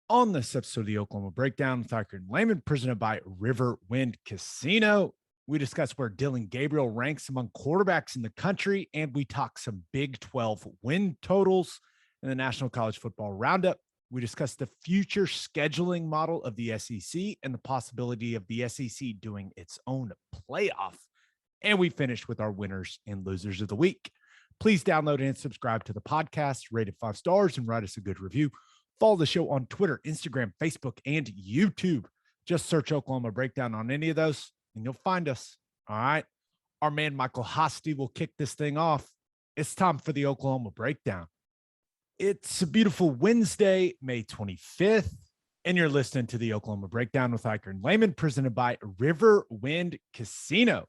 On this episode of the Oklahoma Breakdown with Ikard and Lehman, presented by Riverwind Casino, we discuss where Dillon Gabriel ranks among quarterbacks in the country, and we talk some Big 12 win totals in the National College Football Roundup. We discuss the future scheduling model of the SEC and the possibility of the SEC doing its own playoff. And we finish with our winners and losers of the week. Please download and subscribe to the podcast, rate it 5 stars, and write us a good review. Follow the show on Twitter, Instagram, Facebook, and YouTube. Just search Oklahoma Breakdown on any of those, and you'll find us. All right. Our man, Michael Hosty, will kick this thing off. It's time for the Oklahoma Breakdown. It's a beautiful Wednesday, May 25th, and you're listening to the Oklahoma Breakdown with Ikard and Lehman, presented by Riverwind Casino.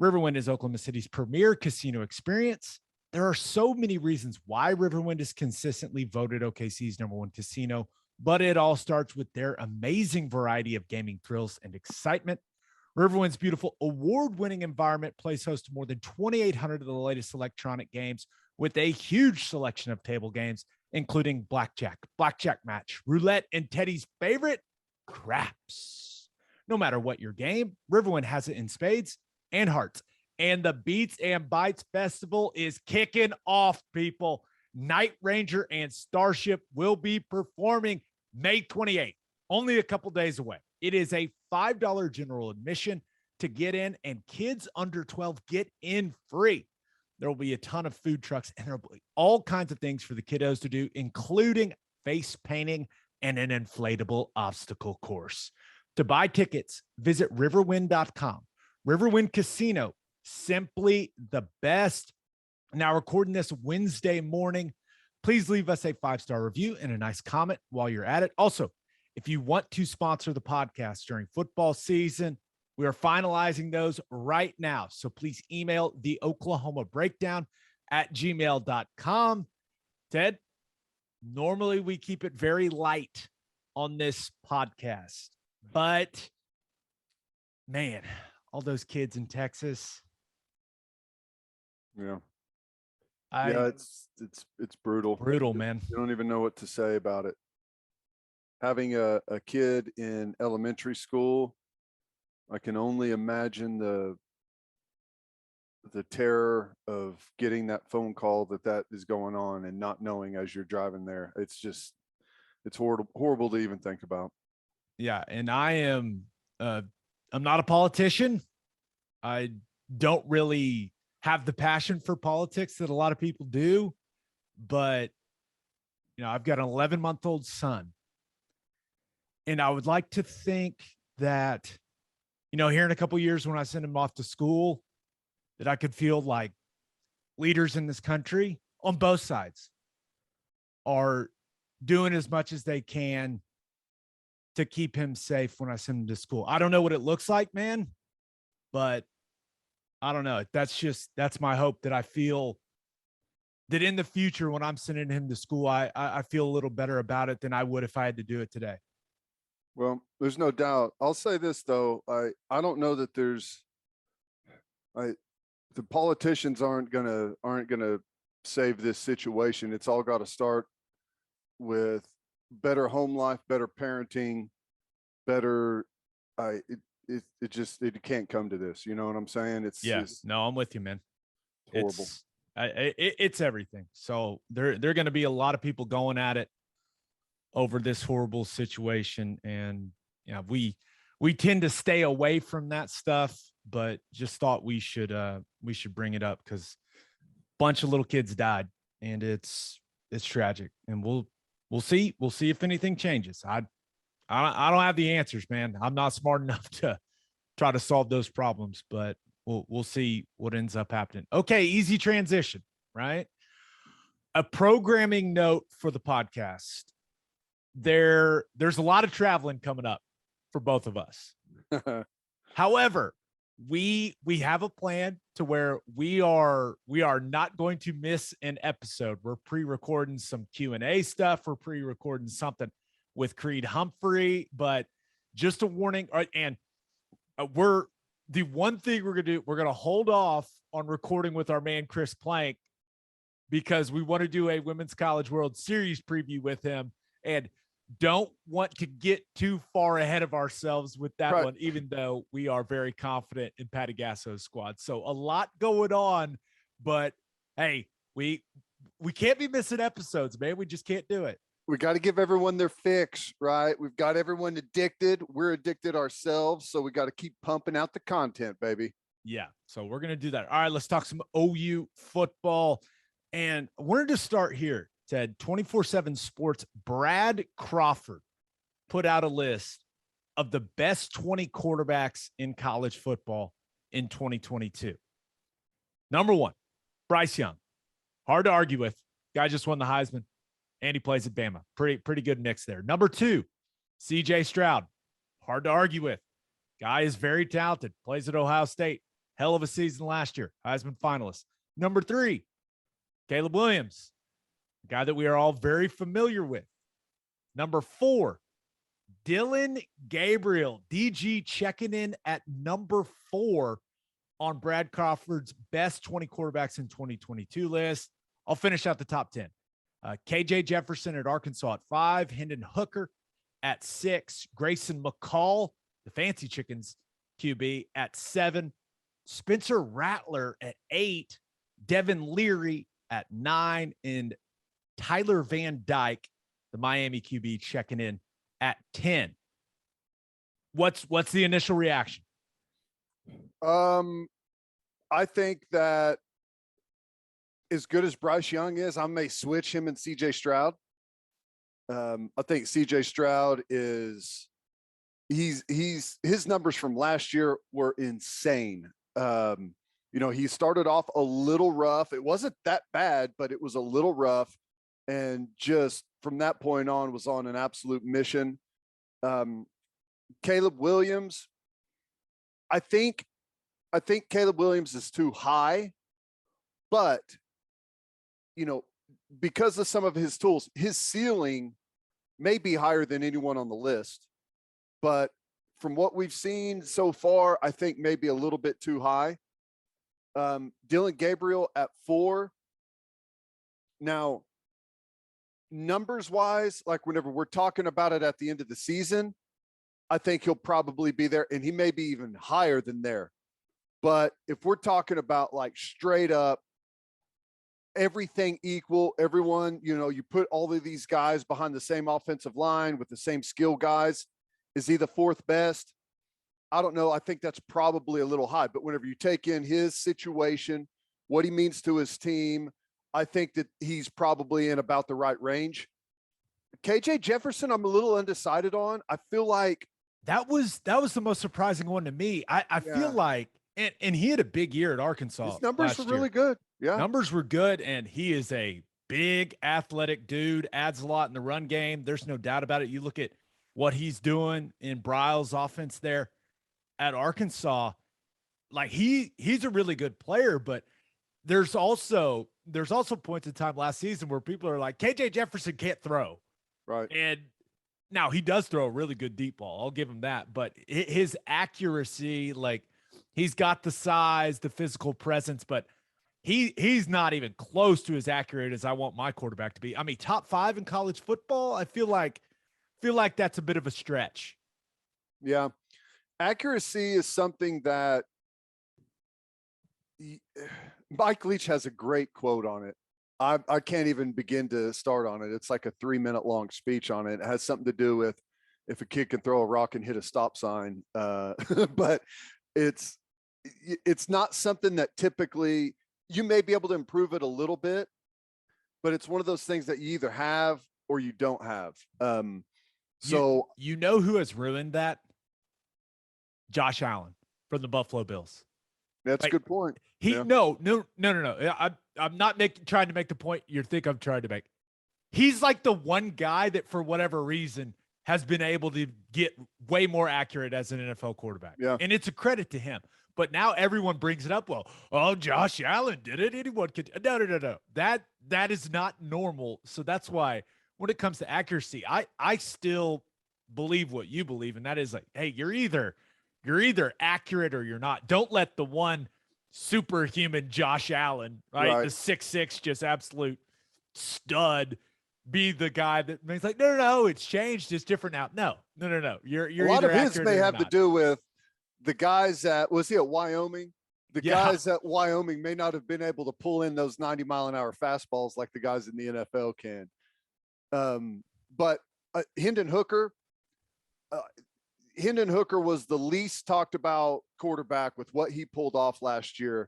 Riverwind is Oklahoma City's premier casino experience. There are so many reasons why Riverwind is consistently voted OKC's #1 casino, but it all starts with their amazing variety of gaming thrills and excitement. Riverwind's beautiful award-winning environment plays host to more than 2,800 of the latest electronic games with a huge selection of table games, including blackjack, blackjack match, roulette, and Teddy's favorite, craps. No matter what your game, Riverwind has it in spades and hearts. And the Beats and Bites Festival is kicking off, people. Night Ranger and Starship will be performing May 28th, only a couple days away. It is a $5 general admission to get in, and kids under 12 get in free. There will be a ton of food trucks, and there will be all kinds of things for the kiddos to do, including face painting and an inflatable obstacle course. To buy tickets, visit riverwind.com. Riverwind Casino, simply the best. Now, recording this Wednesday morning, please leave us a 5-star review and a nice comment while you're at it. Also, if you want to sponsor the podcast during football season, we are finalizing those right now. So please email the Oklahoma Breakdown at gmail.com. Ted, normally we keep it very light on this podcast, but man, all those kids in Texas. Yeah. It's brutal. Brutal, man. You don't even know what to say about it. Having a kid in elementary school, I can only imagine the terror of getting that phone call that is going on and not knowing as you're driving there. It's horrible to even think about. Yeah, and I'm not a politician. I don't really have the passion for politics that a lot of people do, but I've got an 11-month-old son, and I would like to think that here in a couple of years when I send him off to school, that I could feel like leaders in this country on both sides are doing as much as they can to keep him safe when I send him to school. I don't know what it looks like, man, but I don't know. That's my hope, that I feel that in the future, when I'm sending him to school, I feel a little better about it than I would if I had to do it today. Well, there's no doubt. I'll say this though. I don't know that the politicians aren't gonna save this situation. It's all got to start with better home life, better parenting, better, it can't come to this. You know what I'm saying? No, I'm with you, man. Horrible. It's everything. So there are going to be a lot of people going at it over this horrible situation. And we tend to stay away from that stuff, but just thought we should bring it up because a bunch of little kids died, and it's tragic. And we'll see if anything changes. I don't have the answers, man. I'm not smart enough to try to solve those problems, but we'll see what ends up happening. Okay, easy transition, right? A programming note for the podcast. There's a lot of traveling coming up for both of us. However, we have a plan to where we are not going to miss an episode. We're pre-recording some Q&A stuff. We're pre-recording something with Creed Humphrey, but just a warning. And the one thing we're going to do, we're going to hold off on recording with our man, Chris Plank, because we want to do a Women's College World Series preview with him. And don't want to get too far ahead of ourselves with that Right. one, even though we are very confident in Patty Gasso's squad. So a lot going on, but hey, we can't be missing episodes, man. We just can't do it. We got to give everyone their fix, right? We've got everyone addicted. We're addicted ourselves. So we got to keep pumping out the content, baby. Yeah. So we're going to do that. All right. Let's talk some OU football. And I wanted to start here, Ted. 24/7 Sports, Brad Crawford put out a list of the best 20 quarterbacks in college football in 2022. Number one, Bryce Young. Hard to argue with. Guy just won the Heisman, and he plays at Bama. Pretty good mix there. Number two, CJ Stroud. Hard to argue with. Guy is very talented. Plays at Ohio State. Hell of a season last year. Heisman finalist. Number three, Caleb Williams. A guy that we are all very familiar with. Number four, Dillon Gabriel. DG checking in at number 4 on Brad Crawford's best 20 quarterbacks in 2022 list. I'll finish out the top 10. KJ Jefferson at Arkansas at 5, Hendon Hooker at 6, Grayson McCall, the Fancy Chickens QB at 7, Spencer Rattler at 8, Devin Leary at 9, and Tyler Van Dyke, the Miami QB, checking in at 10. What's the initial reaction? I think that as good as Bryce Young is, I may switch him and CJ Stroud. I think CJ Stroud is his numbers from last year were insane. He started off a little rough. It wasn't that bad, but it was a little rough. And just from that point on was on an absolute mission. Caleb Williams, I think Caleb Williams is too high, but because of some of his tools, his ceiling may be higher than anyone on the list. But from what we've seen so far, I think maybe a little bit too high. Dillon Gabriel at 4. Now, numbers wise, like whenever we're talking about it at the end of the season, I think he'll probably be there, and he may be even higher than there. But if we're talking about like straight up everything equal, everyone, you put all of these guys behind the same offensive line with the same skill guys, is he the 4th best? I don't know. I think that's probably a little high, but whenever you take in his situation, what he means to his team, I think that he's probably in about the right range. KJ Jefferson, I'm a little undecided on. I feel like that was the most surprising one to me. I feel like, and he had a big year at Arkansas. His numbers were really good. Yeah. Numbers were good, and he is a big athletic dude, adds a lot in the run game. There's no doubt about it. You look at what he's doing in Briles' offense there at Arkansas, like he's a really good player, but there's also points in time last season where people are like, KJ Jefferson can't throw. Right. And now he does throw a really good deep ball. I'll give him that. But his accuracy, like he's got the size, the physical presence, but he's not even close to as accurate as I want my quarterback to be. I mean, top 5 in college football, I feel like that's a bit of a stretch. Yeah. Accuracy is something that Mike Leach has a great quote on it. I can't even begin to start on it. It's like a 3-minute long speech on it. It has something to do with if a kid can throw a rock and hit a stop sign. But it's not something that typically you may be able to improve it a little bit, but it's one of those things that you either have or you don't have. So you know who has ruined that? Josh Allen from the Buffalo Bills. That's a good point. No. I'm not trying to make the point you think I'm trying to make. He's like the one guy that for whatever reason has been able to get way more accurate as an NFL quarterback. Yeah. And it's a credit to him. But now everyone brings it up. Well, Josh Allen did it. Anyone could. No. That is not normal. So that's why when it comes to accuracy, I still believe what you believe. And that is like, hey, you're either accurate or you're not. Don't let the one superhuman Josh Allen, right? The 6'6", just absolute stud, be the guy that makes like, no, it's changed. It's different now. No. You're A lot either of his accurate may or have to not. do with the guys that was he at Wyoming? The guys at Wyoming may not have been able to pull in those 90-mile-an-hour fastballs like the guys in the NFL can. But Hendon Hooker was the least talked about quarterback with what he pulled off last year.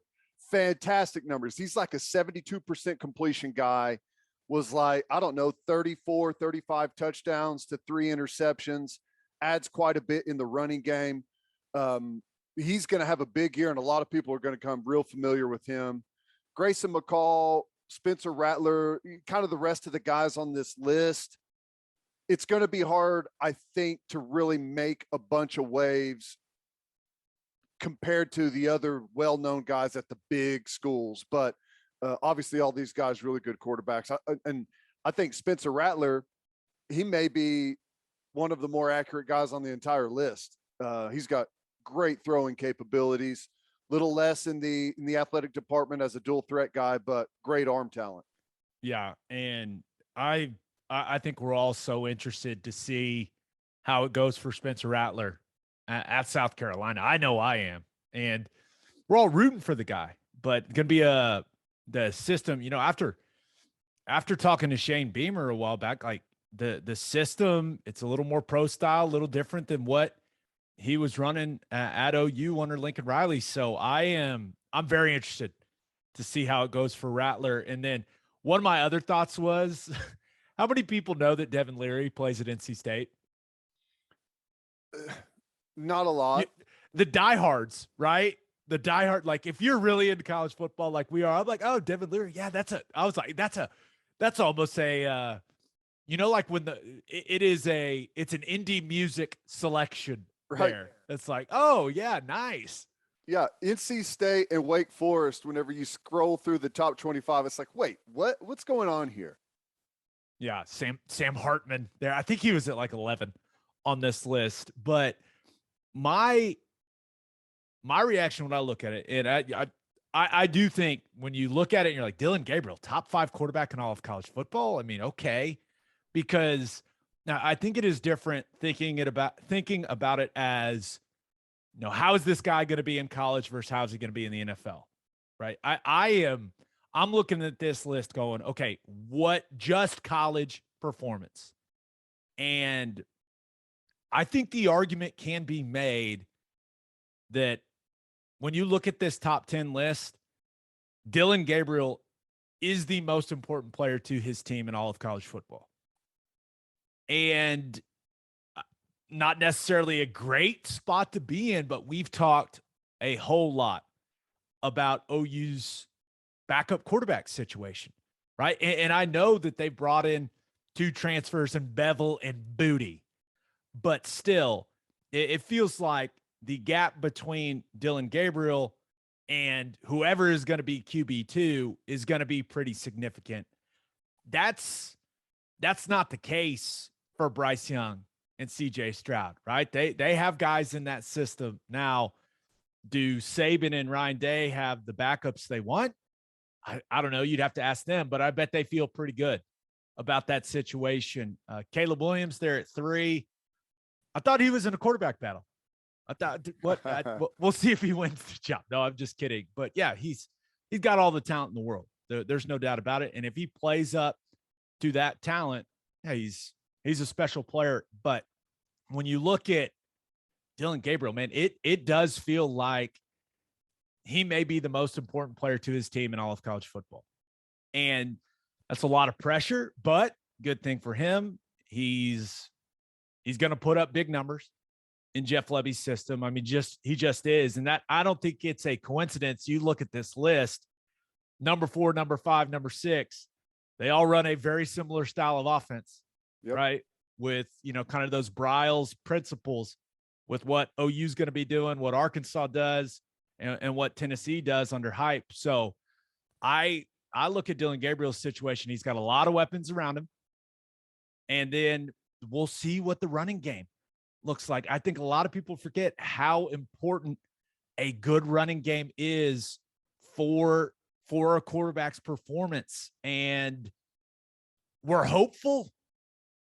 Fantastic numbers. He's like a 72% completion guy, was like, I don't know, 34, 35 touchdowns to 3 interceptions, adds quite a bit in the running game. He's going to have a big year, and a lot of people are going to become real familiar with him. Grayson McCall, Spencer Rattler, kind of the rest of the guys on this list. It's going to be hard, I think, to really make a bunch of waves compared to the other well-known guys at the big schools. But obviously all these guys really good quarterbacks. And I think Spencer Rattler, he may be one of the more accurate guys on the entire list. He's got great throwing capabilities, little less in the athletic department as a dual threat guy, but great arm talent. Yeah. And I think we're all so interested to see how it goes for Spencer Rattler at South Carolina. I know I am. And we're all rooting for the guy, but going to be the system, after talking to Shane Beamer a while back, like the system, it's a little more pro style, a little different than what he was running at OU under Lincoln Riley. So I'm very interested to see how it goes for Rattler. And then one of my other thoughts was, how many people know that Devin Leary plays at NC State? Not a lot. The diehards, right? The diehard, like if you're really into college football, like we are, I'm like, oh, Devin Leary. Yeah, that's almost a, like when it's an indie music selection right there. It's like, oh yeah, nice. Yeah, NC State and Wake Forest, whenever you scroll through the top 25, it's like, wait, what's going on here? Yeah, Sam Hartman there. I think he was at like 11 on this list. But my reaction when I look at it, and I do think when you look at it and you're like, Dillon Gabriel, top 5 quarterback in all of college football. I mean, okay, because now I think it is different thinking about it as, how is this guy going to be in college versus how is he going to be in the NFL, right? I'm looking at this list going, okay, what just college performance? And I think the argument can be made that when you look at this top 10 list, Dillon Gabriel is the most important player to his team in all of college football. And not necessarily a great spot to be in, but we've talked a whole lot about OU's backup quarterback situation, right? And I know that they brought in 2 transfers in Bevel and Booty, but still, it feels like the gap between Dillon Gabriel and whoever is going to be QB2 is going to be pretty significant. That's not the case for Bryce Young and CJ Stroud, right? They have guys in that system. Now, do Saban and Ryan Day have the backups they want? I don't know. You'd have to ask them, but I bet they feel pretty good about that situation. Caleb Williams there at 3. I thought he was in a quarterback battle. I thought, we'll see if he wins the job. No, I'm just kidding. But yeah, he's got all the talent in the world. There's no doubt about it. And if he plays up to that talent, yeah, he's a special player. But when you look at Dillon Gabriel, man, it does feel like he may be the most important player to his team in all of college football. And that's a lot of pressure, but good thing for him. He's going to put up big numbers in Jeff Lebby's system. I mean, he just is. And that, I don't think it's a coincidence. You look at this list, number 4, number 5, number 6, they all run a very similar style of offense, right? With, kind of those Briles principles with what OU's going to be doing, what Arkansas does, and what Tennessee does under hype. So I look at Dillon Gabriel's situation. He's got a lot of weapons around him. And then we'll see what the running game looks like. I think a lot of people forget how important a good running game is for a quarterback's performance. And we're hopeful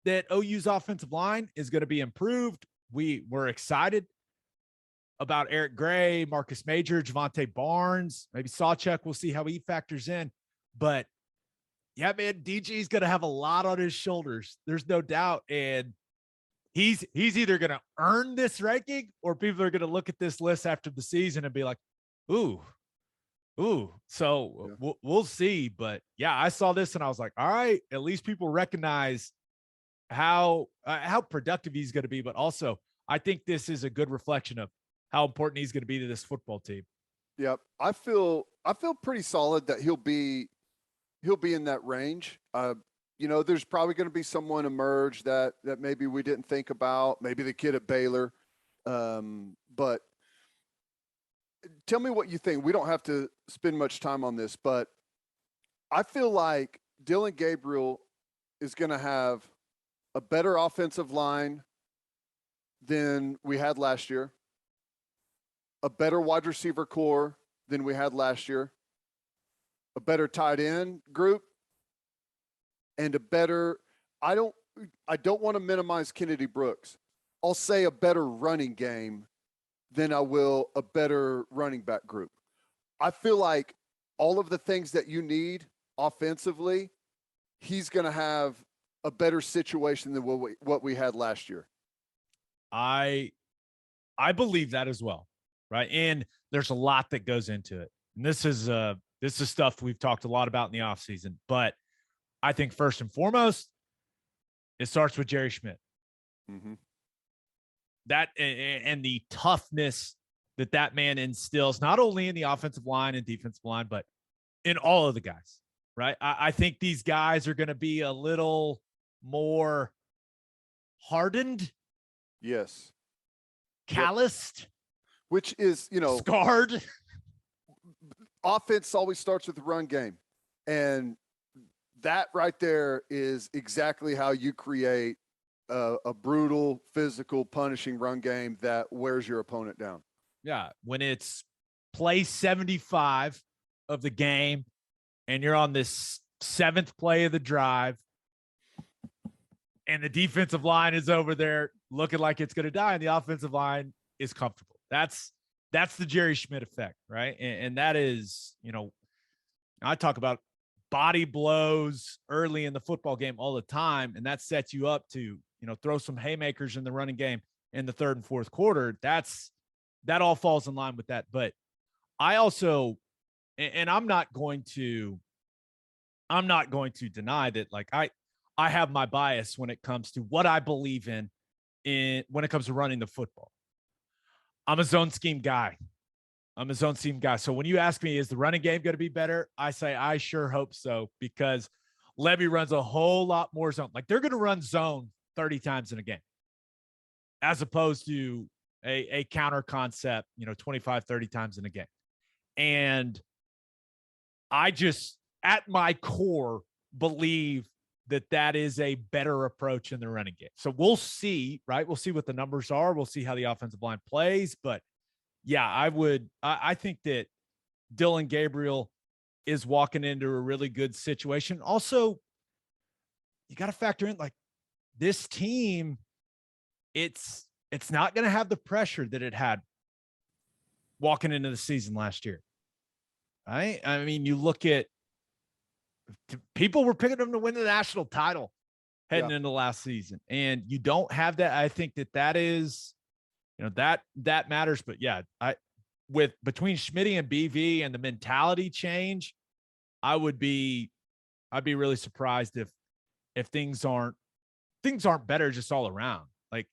that OU's offensive line is going to be improved. We're excited about Eric Gray, Marcus Major, Javante Barnes, maybe Sawchuk. We'll see how he factors in. But yeah, man, DG's going to have a lot on his shoulders. There's no doubt. And he's either going to earn this ranking or people are going to look at this list after the season and be like, ooh. So yeah. We'll see. But yeah, I saw this and I was like, all right, at least people recognize how productive he's going to be. But also, I think this is a good reflection of how important he's going to be to this football team. Yep. I feel pretty solid that he'll be in that range. There's probably going to be someone emerge that maybe we didn't think about, maybe the kid at Baylor. But tell me what you think. We don't have to spend much time on this, but I feel like Dillon Gabriel is going to have a better offensive line than we had last year, a better wide receiver core than we had last year, a better tight end group, and a better, I don't want to minimize Kennedy Brooks. I'll say a better running game than I will a better running back group. I feel like all of the things that you need offensively, he's going to have a better situation than what we had last year. I believe that as well, right? And there's a lot that goes into it. And this is stuff we've talked a lot about in the offseason. But I think first and foremost, it starts with Jerry Schmidt. Mm-hmm. That and the toughness that man instills, not only in the offensive line and defensive line, but in all of the guys, right? I think these guys are going to be a little more hardened. Yes. Calloused. Yep. Which is, scarred. Offense always starts with the run game. And that right there is exactly how you create a brutal, physical, punishing run game that wears your opponent down. Yeah. When it's play 75 of the game and you're on this 7th play of the drive and the defensive line is over there looking like it's going to die and the offensive line is comfortable. That's the Jerry Schmidt effect, right? And that is, I talk about body blows early in the football game all the time, and that sets you up to, throw some haymakers in the running game in the 3rd and 4th quarter. That all falls in line with that. But I also, and I'm not going to deny that, like, I have my bias when it comes to what I believe in when it comes to running the football. I'm a zone scheme guy. So when you ask me, is the running game going to be better? I say, I sure hope so, because Levy runs a whole lot more zone. Like, they're going to run zone 30 times in a game, as opposed to a counter concept, 25, 30 times in a game. And I just, at my core, believe that is a better approach in the running game. So we'll see, right? We'll see what the numbers are. We'll see how the offensive line plays. But yeah, I think that Dillon Gabriel is walking into a really good situation. Also, you got to factor in, like, this team, it's not going to have the pressure that it had walking into the season last year. Right? I mean, you look at, people were picking them to win the national title heading into last season, and you don't have that. I think that is, that matters. But yeah, between Schmitty and BV and the mentality change, I'd be really surprised if things aren't better just all around. Like,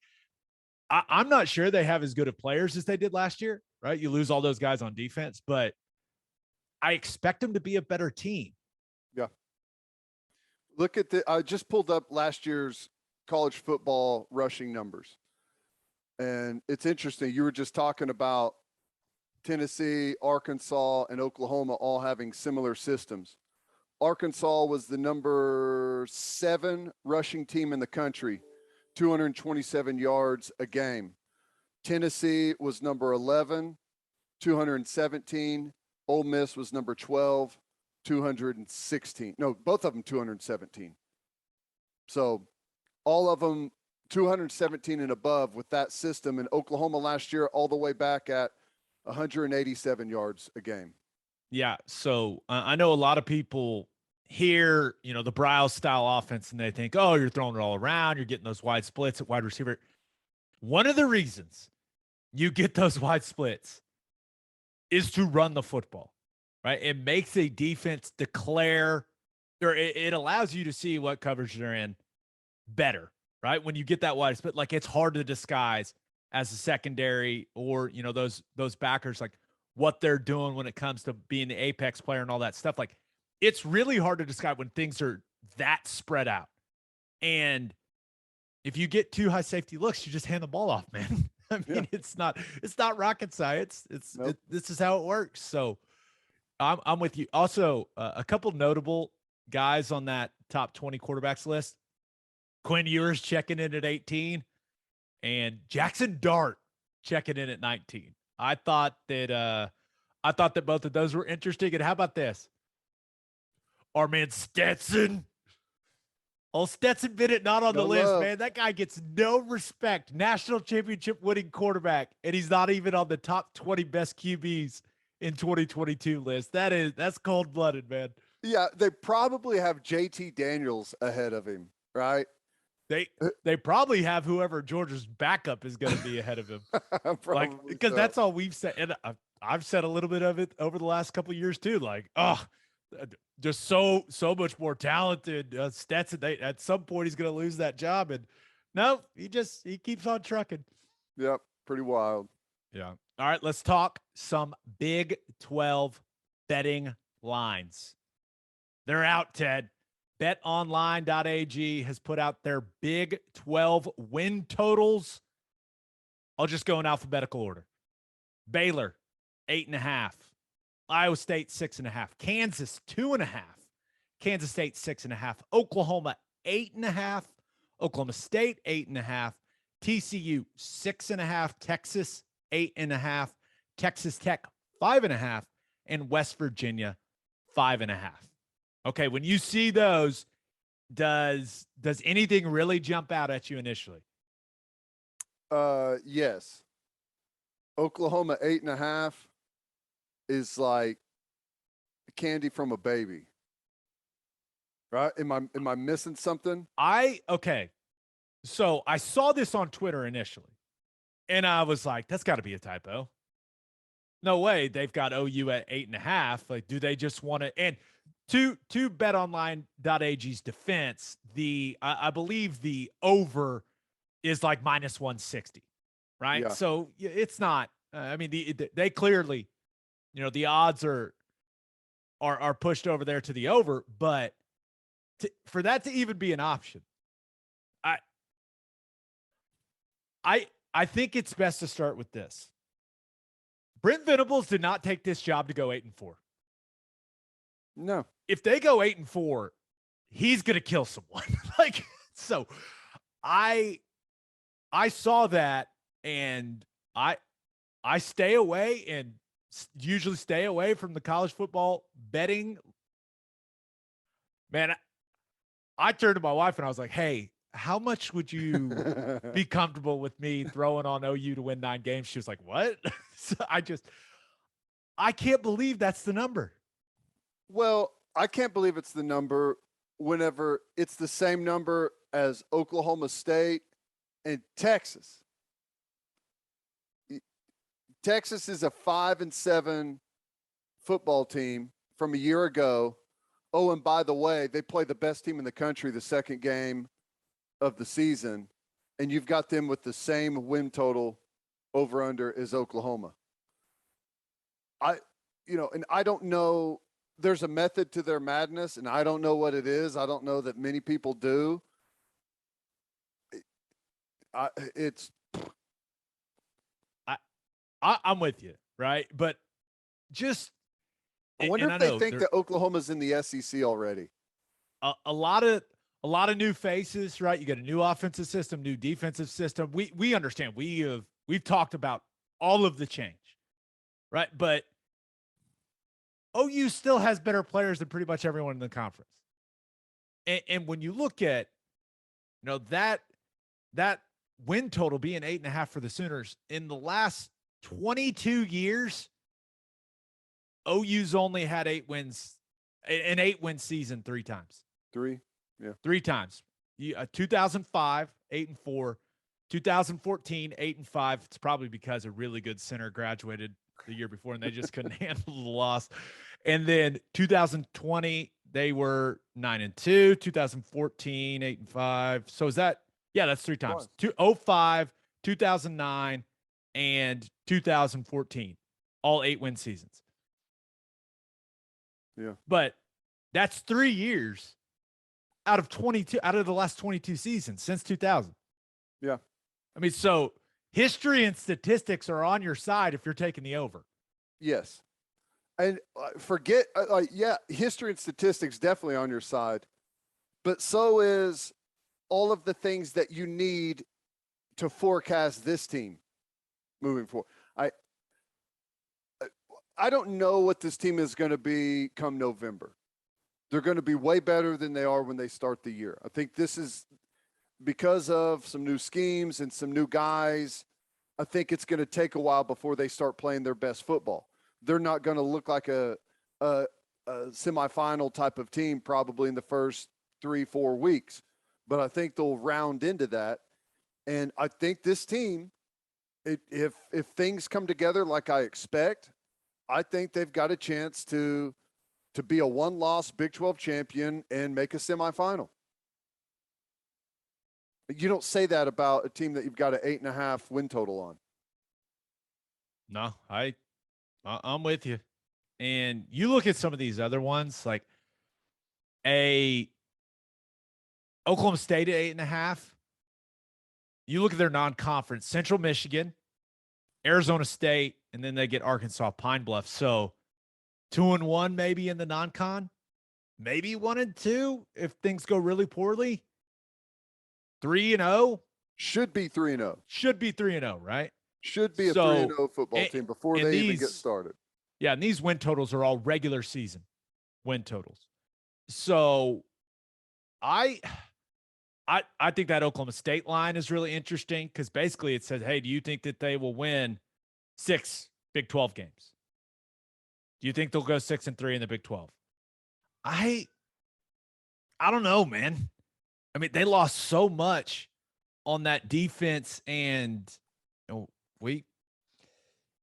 I'm not sure they have as good of players as they did last year, right? You lose all those guys on defense, but I expect them to be a better team. Yeah. Look at I just pulled up last year's college football rushing numbers. And it's interesting. You were just talking about Tennessee, Arkansas, and Oklahoma all having similar systems. Arkansas was the number 7 rushing team in the country, 227 yards a game. Tennessee was number 11, 217. Ole Miss was number 12, 216. No, both of them 217. So all of them 217 and above with that system. And Oklahoma last year, all the way back at 187 yards a game. Yeah. So I know a lot of people hear, the Briles style offense and they think, oh, you're throwing it all around. You're getting those wide splits at wide receiver. One of the reasons you get those wide splits is to run the football, right? It makes a defense declare, or it allows you to see what coverage they're in better, right? When you get that wide split, like it's hard to disguise as a secondary or, those backers, like what they're doing when it comes to being the apex player and all that stuff. Like it's really hard to describe when things are that spread out. And if you get too high safety looks, you just hand the ball off, man. I mean, it's not rocket science. This is how it works. So I'm with you. Also, a couple notable guys on that top 20 quarterbacks list. Quinn Ewers checking in at 18 and Jackson Dart checking in at 19. I thought that both of those were interesting. And how about this? Our man Stetson. Old Stetson Bennett not on the list, man. That guy gets no respect. National championship winning quarterback, and he's not even on the top 20 best QBs in 2022 list. That's cold-blooded, man. Yeah, they probably have JT Daniels ahead of him, right? They probably have whoever Georgia's backup is going to be ahead of him. Because that's all we've said. And I've said a little bit of it over the last couple of years too. Like, just so much more talented. Stetson, at some point he's going to lose that job. And no, he keeps on trucking. Yep. Pretty wild. Yeah. All right. Let's talk some Big 12 betting lines. They're out, Ted. BetOnline.ag has put out their Big 12 win totals. I'll just go in alphabetical order. Baylor, 8.5. Iowa State, 6.5. Kansas, 2.5. Kansas State, 6.5. Oklahoma, 8.5. Oklahoma State, 8.5. TCU, 6.5. Texas, 8.5. Texas Tech, 5.5. And West Virginia, 5.5. Okay, when you see those, does anything really jump out at you initially? Yes. Oklahoma 8.5 is like candy from a baby. Right? Am I missing something? Okay. So I saw this on Twitter initially, and I was like, that's got to be a typo. No way. They've got OU at 8.5. Like, do they just want to? And to BetOnline.ag's defense, I believe the over is like minus 160, right? Yeah. So it's not. I mean, they clearly, the odds are pushed over there to the over, but for that to even be an option, I think it's best to start with this. Brent Venables did not take this job to go 8-4. No. If they go 8-4, he's going to kill someone. So I saw that, and I stay away and usually stay away from the college football betting. Man, I turned to my wife and I was like, hey, how much would you be comfortable with me throwing on OU to win 9 games? She was like, what? So I can't believe that's the number. Well, I can't believe it's the number whenever it's the same number as Oklahoma State and Texas. Texas is a 5-7 football team from a year ago. Oh, and by the way, they play the best team in the country the second game of the season, and you've got them with the same win total over under as Oklahoma. And I don't know. There's a method to their madness, and I don't know what it is. I don't know that many people do. I'm with you, right? But just I wonder if they think that Oklahoma's in the SEC already. A lot of new faces, right? You got a new offensive system, new defensive system. We understand. We've talked about all of the change, right? But OU still has better players than pretty much everyone in the conference. And when you look at that win total being 8.5 for the Sooners in the last 22 years, OU's only had 8 wins, an 8-win season 3 times. 3, yeah, 3 times. 2005, 8-4. 2014, 8-5. It's probably because a really good center graduated the year before and they just couldn't handle the loss. And then 2020, they were 9-2. 2014, 8-5. So is that? Yeah, that's 3 times. 2005, 2009, and 2014, all 8-win seasons. Yeah, but that's 3 years out of the last 22 seasons since 2000. Yeah. I mean, so history and statistics are on your side if you're taking the over. Yes. And history and statistics definitely on your side, but so is all of the things that you need to forecast this team moving forward. I don't know what this team is going to be come November. They're going to be way better than they are when they start the year. I think this is because of some new schemes and some new guys. I think it's going to take a while before they start playing their best football. They're not going to look like a semifinal type of team probably in the first 3-4 weeks, but I think they'll round into that. And I think this team, if things come together like I expect, I think they've got a chance to be a one-loss Big 12 champion and make a semifinal. You don't say that about a team that you've got an 8.5 win total on. No, I'm with you. And you look at some of these other ones, like Oklahoma State at 8.5. You look at their non-conference, Central Michigan, Arizona State, and then they get Arkansas Pine Bluff. So 2-1 maybe in the non-con, maybe 1-2 if things go really poorly. 3-0 should be 3-0. Should be 3-0, right? Should be a 3-0 football team before they even get started. Yeah, and these win totals are all regular season win totals. So I think that Oklahoma State line is really interesting because basically it says, hey, do you think that they will win 6 Big 12 games? Do you think they'll go 6-3 in the Big 12? I don't know, man. I mean, they lost so much on that defense, and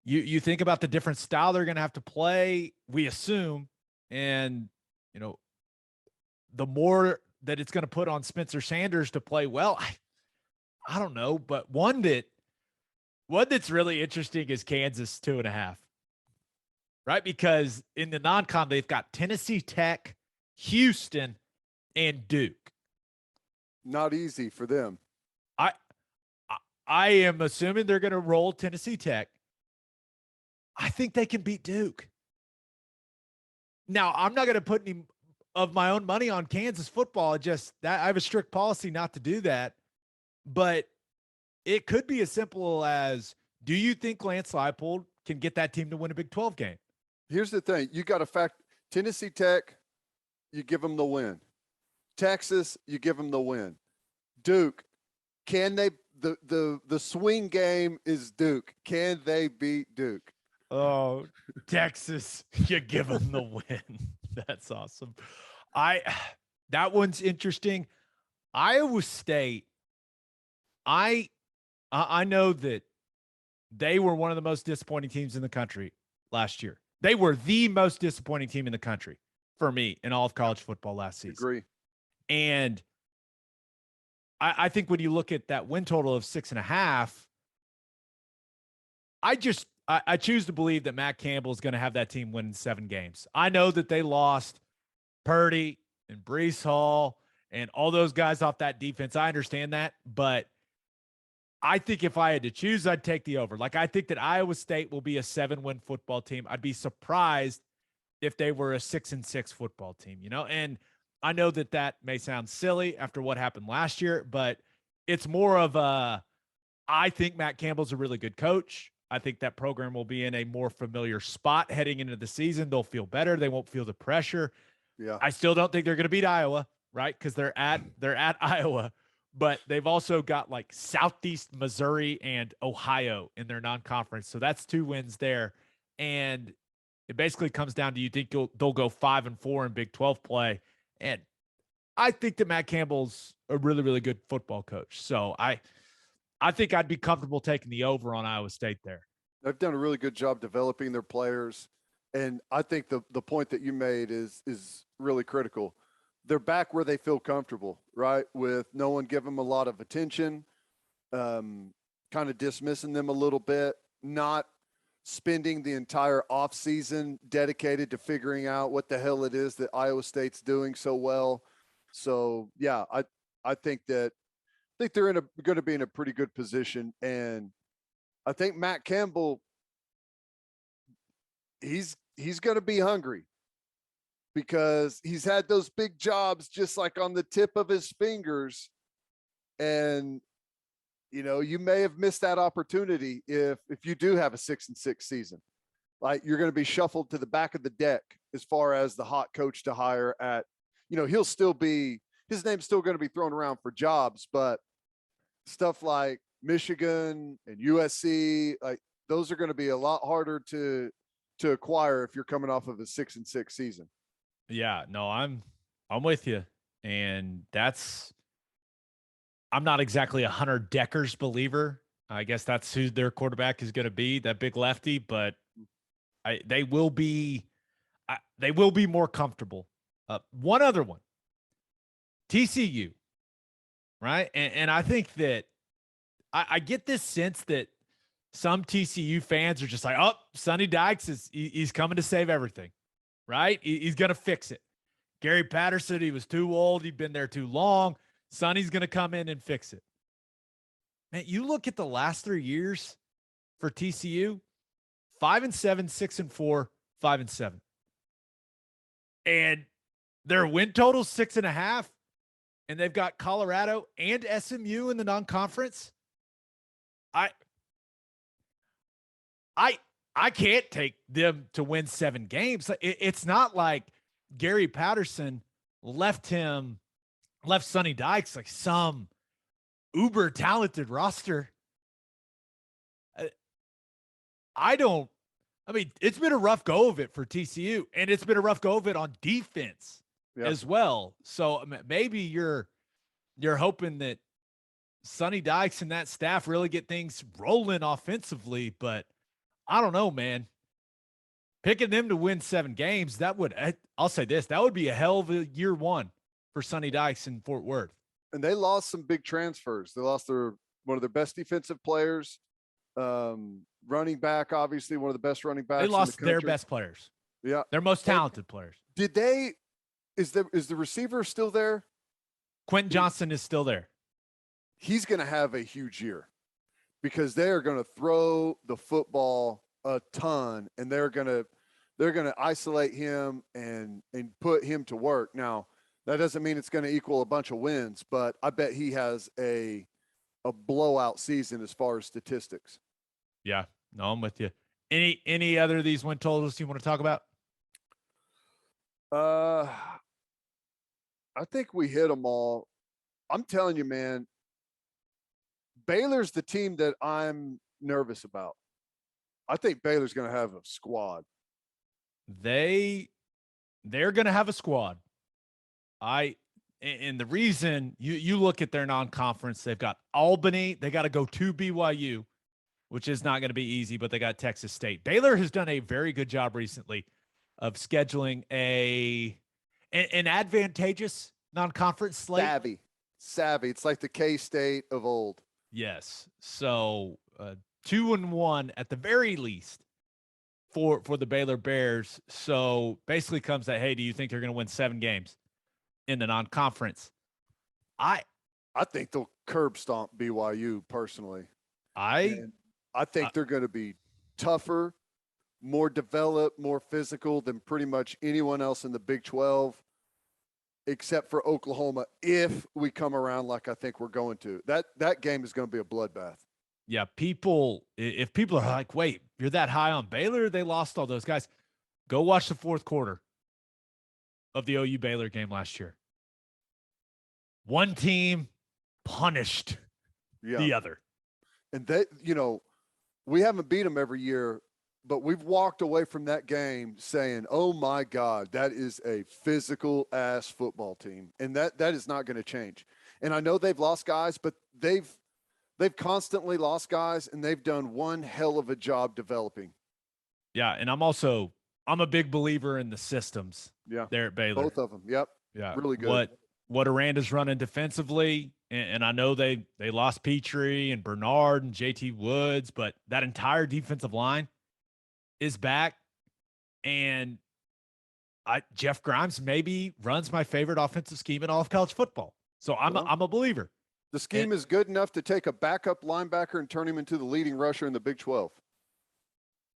you think about the different style they're going to have to play, we assume, and the more that it's going to put on Spencer Sanders to play well, I don't know, but one that's really interesting is Kansas 2.5, right? Because in the non-con they've got Tennessee Tech, Houston, and Duke. Not easy for them. I am assuming they're going to roll Tennessee Tech. I think they can beat Duke. Now, I'm not going to put any of my own money on Kansas football. Just that I have a strict policy not to do that. But it could be as simple as, do you think Lance Leipold can get that team to win a Big 12 game? Here's the thing. You got to Tennessee Tech, you give them the win. Texas, you give them the win. Duke, can they the swing game is Duke. Can they beat Duke? Oh, Texas, you give them the win. That's awesome. That one's interesting. Iowa State, I know that they were one of the most disappointing teams in the country last year. They were the most disappointing team in the country for me in all of college football last season. Agree. And I think when you look at that win total of 6.5, I choose to believe that Matt Campbell is going to have that team win 7 games. I know that they lost Purdy and Breece Hall and all those guys off that defense. I understand that, but I think if I had to choose, I'd take the over. Like, I think that Iowa State will be a 7-win football team. I'd be surprised if they were a 6-6 football team, and I know that may sound silly after what happened last year, but it's more of I think Matt Campbell's a really good coach. I think that program will be in a more familiar spot heading into the season. They'll feel better. They won't feel the pressure. Yeah. I still don't think they're going to beat Iowa, right? Because they're at Iowa. but they've also got like Southeast Missouri and Ohio in their non-conference. So that's 2 wins there. And it basically comes down to, you think they'll go 5-4 in Big 12 play. And I think that Matt Campbell's a really, really good football coach. So I think I'd be comfortable taking the over on Iowa State there. They've done a really good job developing their players. And I think the point that you made is really critical. They're back where they feel comfortable, right? With no one giving them a lot of attention, kind of dismissing them a little bit, not spending the entire offseason dedicated to figuring out what the hell it is that Iowa State's doing so well. So, yeah, I think they're going to be in a pretty good position. And I think Matt Campbell, he's going to be hungry, because he's had those big jobs just like on the tip of his fingers. And, you may have missed that opportunity if you do have a 6-6 season. Like, you're going to be shuffled to the back of the deck as far as the hot coach to hire at, he'll still be, his name's still going to be thrown around for jobs, but stuff like Michigan and USC, like, those are going to be a lot harder to acquire if you're coming off of a 6-6 season. Yeah, no, I'm with you. And I'm not exactly a Hunter Deckers believer. I guess that's who their quarterback is going to be, that big lefty, but they will be more comfortable. One other one, TCU, right? And I think that I get this sense that some TCU fans are just like, oh, Sonny Dykes he's coming to save everything, right? He's going to fix it. Gary Patterson, he was too old. He'd been there too long. Sonny's going to come in and fix it. Man, you look at the last 3 years for TCU, 5-7, 6-4, 5-7. And their win total 6.5. And they've got Colorado and SMU in the non-conference. I can't take them to win 7 games. It's not like Gary Patterson left Sonny Dykes like some uber talented roster. It's been a rough go of it for TCU, and it's been a rough go of it on defense as well. So maybe you're hoping that Sonny Dykes and that staff really get things rolling offensively, but I don't know, man. Picking them to win 7 games, I'll say this, that would be a hell of a year 1 for Sonny Dykes in Fort Worth. And they lost some big transfers. They lost one of their best defensive players, running back, obviously one of the best running backs. They lost their best players. Yeah. Their most talented players. Is the receiver still there? Quentin Johnson is still there. He's going to have a huge year, because they are going to throw the football a ton, and they're going to isolate him and put him to work. Now, that doesn't mean it's going to equal a bunch of wins, but I bet he has a blowout season as far as statistics. Yeah, no, I'm with you. Any other of these win totals you want to talk about? I think we hit them all. I'm telling you, man, Baylor's the team that I'm nervous about. I think Baylor's going to have a squad. They're going to have a squad. And the reason you look at their non-conference, they've got Albany. They got to go to BYU, which is not going to be easy, but they got Texas State. Baylor has done a very good job recently of scheduling an advantageous non-conference slate. Savvy. It's like the K-State of old. Yes. So 2-1 at the very least for the Baylor Bears. So basically comes that, hey, do you think they're going to win 7 games in the non-conference? I think they'll curb stomp BYU personally. I think they're going to be tougher, more developed, more physical than pretty much anyone else in the Big 12, except for Oklahoma, if we come around like I think we're going to. That game is going to be a bloodbath. Yeah, if people are like, wait, you're that high on Baylor? They lost all those guys. Go watch the fourth quarter of the OU Baylor game last year. One team punished Yeah. the other. And they, we haven't beat them every year, but we've walked away from that game saying, oh my God, that is a physical ass football team. And that is not going to change. And I know they've lost guys, but they've constantly lost guys, and they've done one hell of a job developing. Yeah. And I'm a big believer in the systems. Yeah. There at Baylor. Both of them. Yep. Yeah. Really good. What Aranda's running defensively, and I know they lost Petrie and Bernard and JT Woods, but that entire defensive line is back. And Jeff Grimes maybe runs my favorite offensive scheme in all of college football. So I'm a believer. The scheme is good enough to take a backup linebacker and turn him into the leading rusher in the Big 12.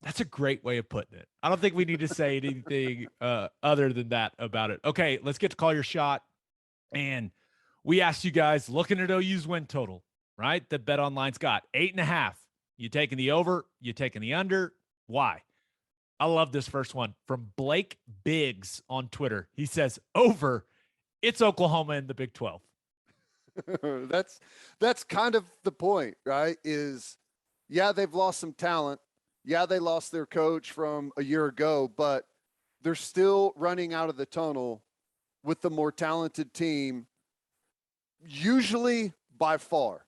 That's a great way of putting it. I don't think we need to say anything other than that about it. Okay, let's get to call your shot. And we asked you guys, looking at OU's win total, right? That BetOnline's got 8.5. You taking the over? You taking the under? Why? I love this first one from Blake Biggs on Twitter. He says, over, it's Oklahoma in the Big 12. That's kind of the point, right? Is, yeah, they've lost some talent. Yeah, they lost their coach from a year ago, but they're still running out of the tunnel with the more talented team, usually by far.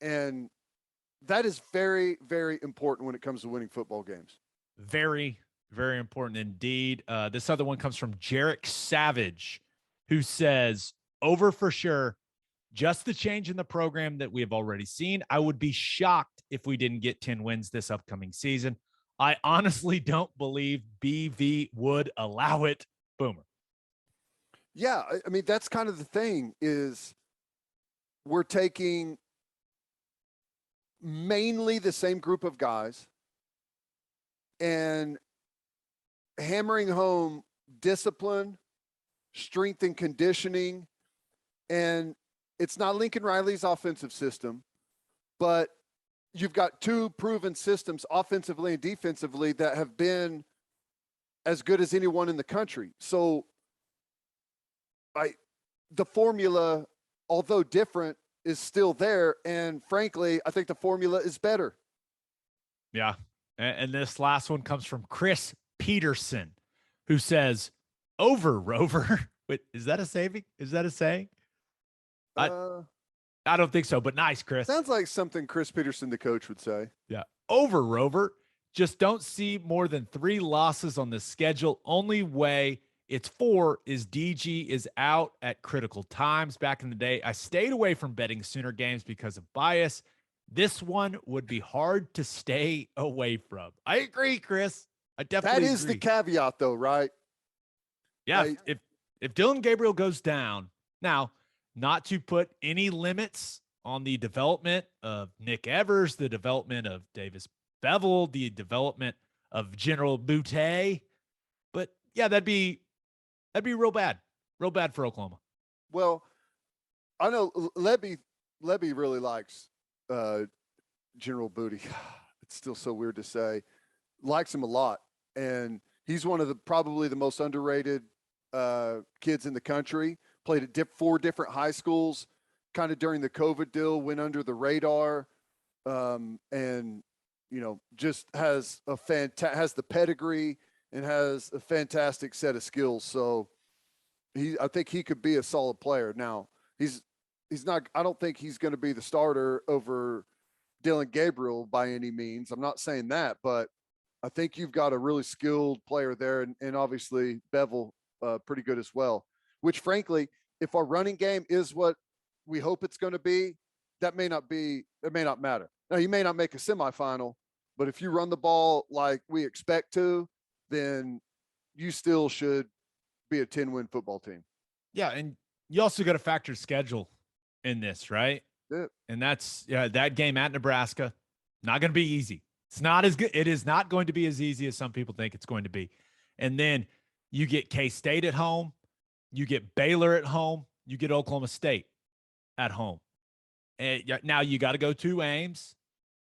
And that is very, very important when it comes to winning football games. Very, very important indeed. This other one comes from Jarek Savage, who says, over for sure. Just the change in the program that we have already seen. I would be shocked if we didn't get 10 wins this upcoming season. I honestly don't believe BV would allow it. Boomer. Yeah, I mean, that's kind of the thing is we're taking mainly the same group of guys and hammering home discipline, strength and conditioning, and it's not Lincoln Riley's offensive system, but you've got two proven systems offensively and defensively that have been as good as anyone in the country. So the formula, although different, is still there. And frankly, I think the formula is better. Yeah. And this last one comes from Chris Peterson, who says, over, Rover. Wait, is that a saving? Is that a saying? I don't think so, but nice, Chris. Sounds like something Chris Peterson, the coach, would say. Yeah. Over, Rover. Just don't see more than 3 losses on the schedule. Only way it's 4 is DG is out at critical times. Back in the day, I stayed away from betting Sooner games because of bias. This one would be hard to stay away from. I agree, Chris. I definitely That is agree. the caveat, though, right? Yeah. If Dillon Gabriel goes down, now, not to put any limits on the development of Nick Evers, the development of Davis Bevel, the development of General Boutte. But yeah, that'd be real bad for Oklahoma. Well, I know Lebby really likes General Booty. It's still so weird to say. Likes him a lot, and he's one of the probably the most underrated kids in the country. Played at 4 different high schools, kind of during the COVID deal, went under the radar, and just has has the pedigree and has a fantastic set of skills. So I think he could be a solid player. Now he's not. I don't think he's going to be the starter over Dillon Gabriel by any means. I'm not saying that, but I think you've got a really skilled player there, and obviously Bevel pretty good as well. Which, frankly, if our running game is what we hope it's going to be, it may not matter. Now, you may not make a semifinal, but if you run the ball like we expect to, then you still should be a 10-win football team. Yeah, and you also got to factor schedule in this, right? Yeah. And that's that game at Nebraska, not going to be easy. It's not as good. It is not going to be as easy as some people think it's going to be. And then you get K-State at home. You get Baylor at home. You get Oklahoma State at home. And now you got to go to Ames,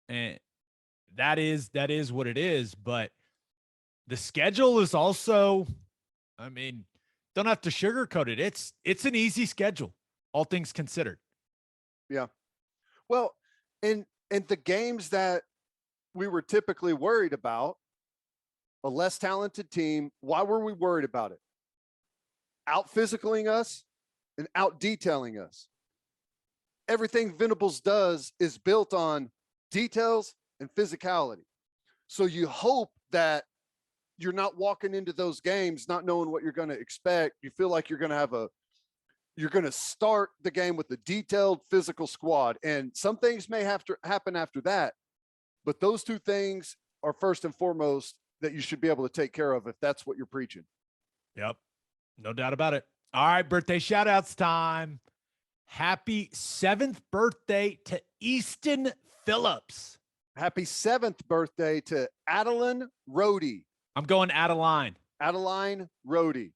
and that is what it is. But the schedule is also, I mean, don't have to sugarcoat it. It's an easy schedule, all things considered. Yeah. Well, and the games that we were typically worried about, a less talented team, why were we worried about it? Out physicaling us and out detailing us. Everything Venables does is built on details and physicality. So you hope that you're not walking into those games not knowing what you're going to expect. You feel like you're going to start the game with a detailed physical squad, and some things may have to happen after that, but those two things are first and foremost that you should be able to take care of if that's what you're preaching. Yep. No doubt about it. All right, birthday shout outs time. Happy 7th birthday to Easton Phillips. Happy 7th birthday to Adeline Rohde. I'm going Adeline. Adeline Rohde.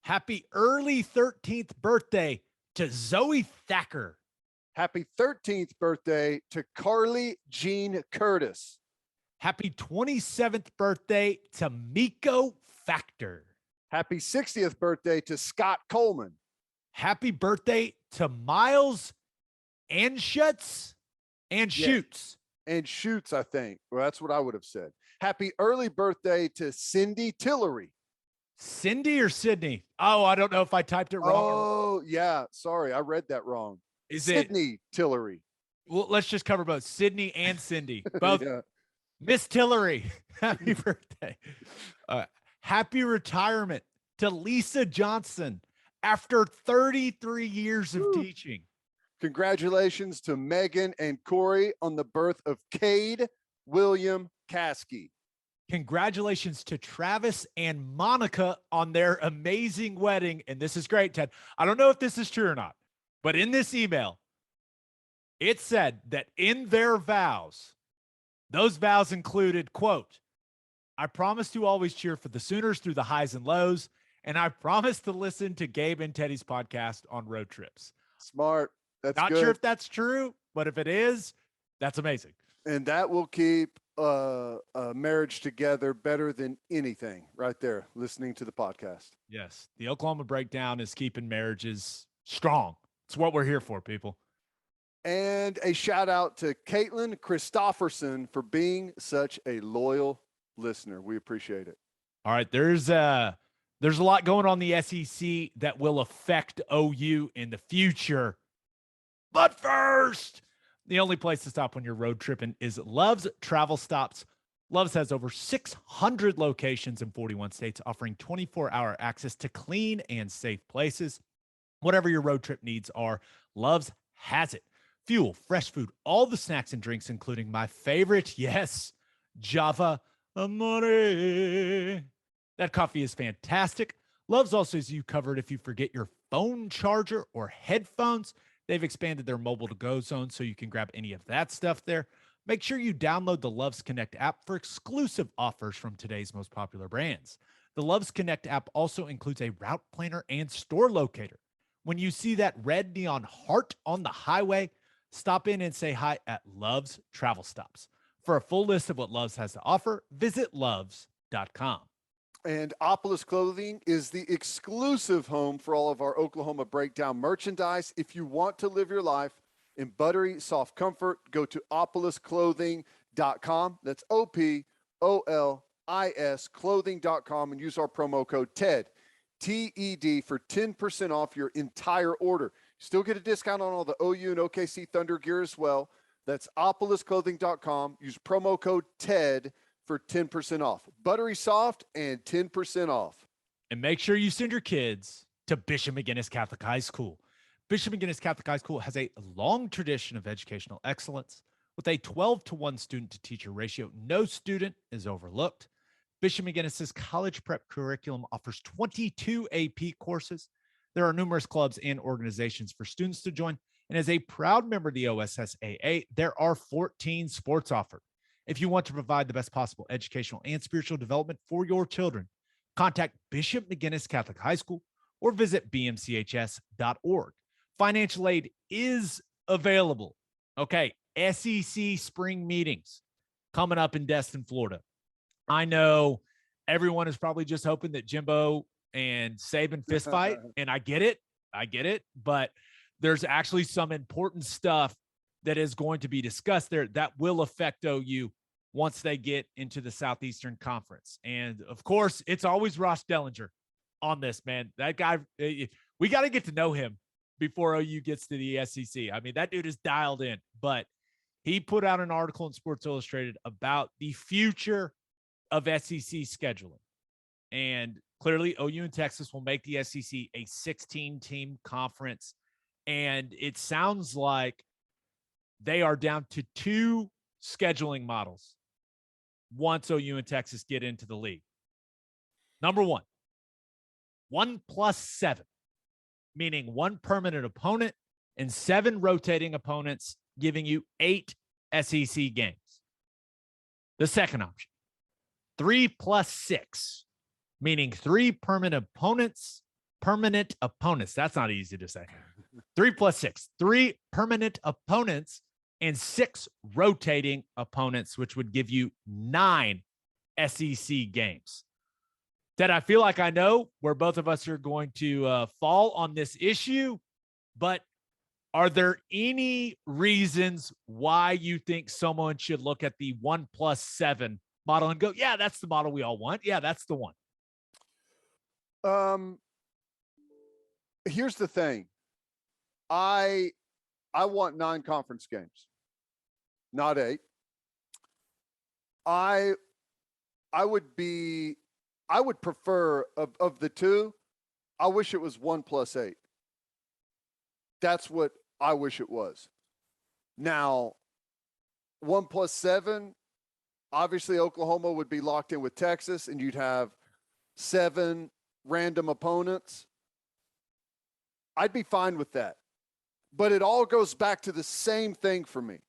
Happy early 13th birthday to Zoe Thacker. Happy 13th birthday to Carly Jean Curtis. Happy 27th birthday to Miko Factor. Happy 60th birthday to Scott Coleman. Happy birthday to Miles Anschutz and Shoots. And Shoots, I think. Well, that's what I would have said. Happy early birthday to Cindy Tillery. Cindy or Sydney? Oh, I don't know if I typed it wrong. Oh, yeah. Sorry, I read that wrong. Is Sydney Tillery? Well, let's just cover both Sydney and Cindy. Both. Yeah. Miss Tillery, happy birthday. Happy retirement to Lisa Johnson after 33 years of teaching. Congratulations to Megan and Corey on the birth of Cade William Caskey. Congratulations to Travis and Monica on their amazing wedding. And this is great, Ted. I don't know if this is true or not, but in this email, it said that in their vows, those vows included, quote, I promise to always cheer for the Sooners through the highs and lows, and I promise to listen to Gabe and Teddy's podcast on road trips. Smart. That's not good. sure if that's true, but if it is, that's amazing. And that will keep a marriage together better than anything right there, listening to the podcast. Yes. The Oklahoma Breakdown is keeping marriages strong. It's what we're here for, people. And a shout out to Caitlin Christofferson for being such a loyal listener. We appreciate it. All right. There's a lot going on in the SEC that will affect OU in the future. But first, the only place to stop when you're road tripping is Love's Travel Stops. Love's has over 600 locations in 41 states, offering 24-hour access to clean and safe places. Whatever your road trip needs are, Love's has it. Fuel, fresh food, all the snacks and drinks, including my favorite, yes, Java Amore. That coffee is fantastic. Love's also has you covered if you forget your phone charger or headphones. They've expanded their mobile to-go zone so you can grab any of that stuff there. Make sure you download the Love's Connect app for exclusive offers from today's most popular brands. The Love's Connect app also includes a route planner and store locator. When you see that red neon heart on the highway, stop in and say hi at Love's Travel Stops. For a full list of what Love's has to offer, visit loves.com. And Opolis Clothing is the exclusive home for all of our Oklahoma Breakdown merchandise. If you want to live your life in buttery, soft comfort, go to opolisclothing.com. That's OPOLIS clothing.com and use our promo code TED, TED, for 10% off your entire order. Still get a discount on all the OU and OKC Thunder gear as well. That's opolisclothing.com. Use promo code TED for 10% off. Buttery soft and 10% off. And make sure you send your kids to Bishop McGinnis Catholic High School. Bishop McGinnis Catholic High School has a long tradition of educational excellence. With a 12-to-1 student-to-teacher ratio, no student is overlooked. Bishop McGinnis's college prep curriculum offers 22 AP courses. There are numerous clubs and organizations for students to join. And as a proud member of the OSSAA, there are 14 sports offered. If you want to provide the best possible educational and spiritual development for your children, contact Bishop McGinnis Catholic High School or visit bmchs.org. Financial aid is available. Okay, SEC spring meetings coming up in Destin, Florida. I know everyone is probably just hoping that Jimbo and Saban fist fight, and I get it, but there's actually some important stuff that is going to be discussed there that will affect OU once they get into the Southeastern Conference. And of course, it's always Ross Dellinger on this, man. That guy, we got to get to know him before OU gets to the SEC. I mean, that dude is dialed in, but he put out an article in Sports Illustrated about the future of SEC scheduling. And clearly, OU and Texas will make the SEC a 16-team conference. And it sounds like they are down to 2 scheduling models once OU and Texas get into the league. Number 1 plus 7, meaning 1 permanent opponent and 7 rotating opponents, giving you 8 SEC games. The second option, 3 plus 6, meaning 3 permanent opponents. That's not easy to say. 3 plus 6, 3 permanent opponents and 6 rotating opponents, which would give you 9 SEC games. That I feel like I know where both of us are going to fall on this issue, but are there any reasons why you think someone should look at the 1 plus 7 model and go, yeah, that's the model we all want. Yeah, that's the one. Here's the thing. I want 9 conference games, not 8. I would prefer of the 2. I wish it was 1 plus 8. That's what I wish it was. Now, 1 plus 7, obviously Oklahoma would be locked in with Texas, and you'd have 7 random opponents. I'd be fine with that. But it all goes back to the same thing for me.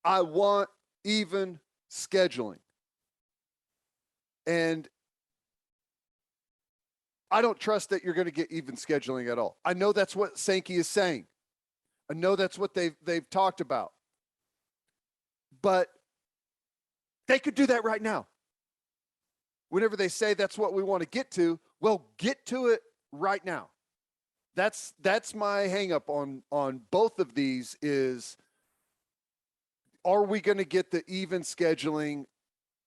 I want even scheduling. And I don't trust that you're going to get even scheduling at all. I know that's what Sankey is saying. I know that's what they've talked about. But they could do that right now. Whenever they say that's what we want to get to, well, get to it right now. That's my hang up on both of these is, are we going to get the even scheduling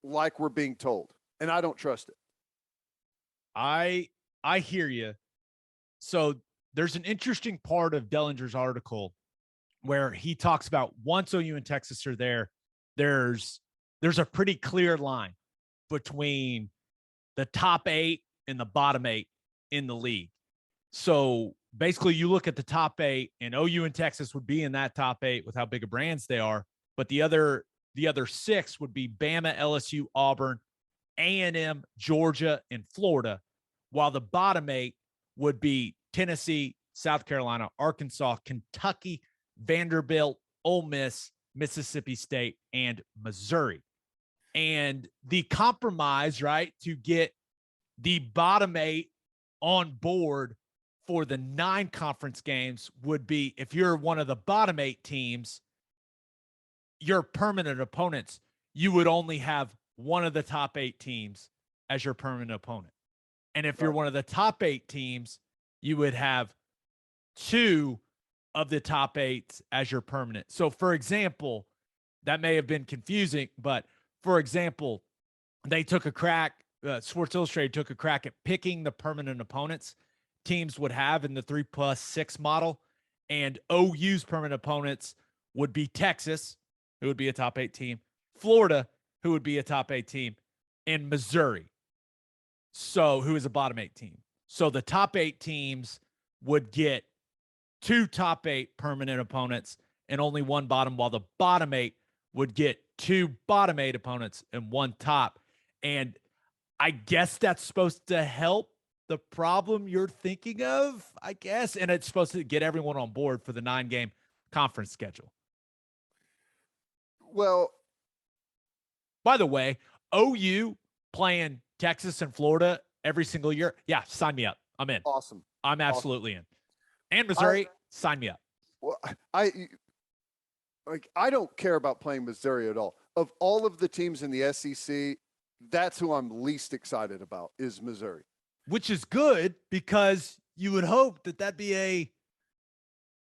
like we're being told? And I don't trust it. I hear you. So there's an interesting part of Dellinger's article where he talks about once OU and Texas are there, there's a pretty clear line between the top 8 and the bottom 8 in the league. So basically you look at the top 8 and OU and Texas would be in that top 8 with how big of brands they are. But the other 6 would be Bama, LSU, Auburn, A&M, Georgia, and Florida, while the bottom 8 would be Tennessee, South Carolina, Arkansas, Kentucky, Vanderbilt, Ole Miss, Mississippi State, and Missouri. And the compromise, right, to get the bottom 8 on board for the 9 conference games would be, if you're one of the bottom 8 teams, your permanent opponents, you would only have one of the top 8 teams as your permanent opponent. And if you're one of the top 8 teams, you would have 2 of the top 8 as your permanent. So, for example, that may have been confusing, but for example, they took a crack, Sports Illustrated took a crack at picking the permanent opponents teams would have in the 3 plus 6 model. And OU's permanent opponents would be Texas, who would be a top 8 team, Florida, who would be a top 8 team, and Missouri, so who is a bottom 8 team. So the top 8 teams would get 2 top 8 permanent opponents and only 1 bottom, while the bottom 8 would get 2 bottom 8 opponents and 1 top. And I guess that's supposed to help the problem you're thinking of, I guess. And it's supposed to get everyone on board for the 9-game conference schedule. Well, by the way, OU playing Texas and Florida every single year. Yeah, sign me up. I'm in. Awesome. I'm absolutely in. And Missouri, sign me up. Well, I don't care about playing Missouri at all. Of all of the teams in the SEC, that's who I'm least excited about is Missouri. Which is good, because you would hope that that'd be a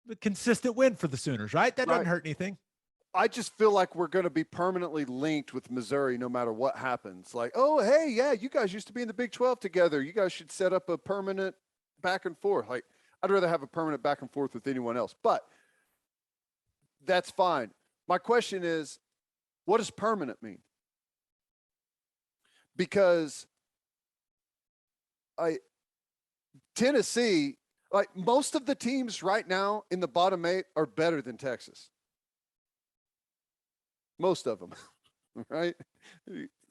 a consistent win for the Sooners, right? That doesn't hurt anything. I just feel like we're going to be permanently linked with Missouri no matter what happens. Like, oh, hey, yeah, you guys used to be in the Big 12 together. You guys should set up a permanent back and forth. Like, I'd rather have a permanent back and forth with anyone else, but that's fine. My question is, what does permanent mean? Because Tennessee, like most of the teams right now in the bottom 8 are better than Texas. Most of them, right?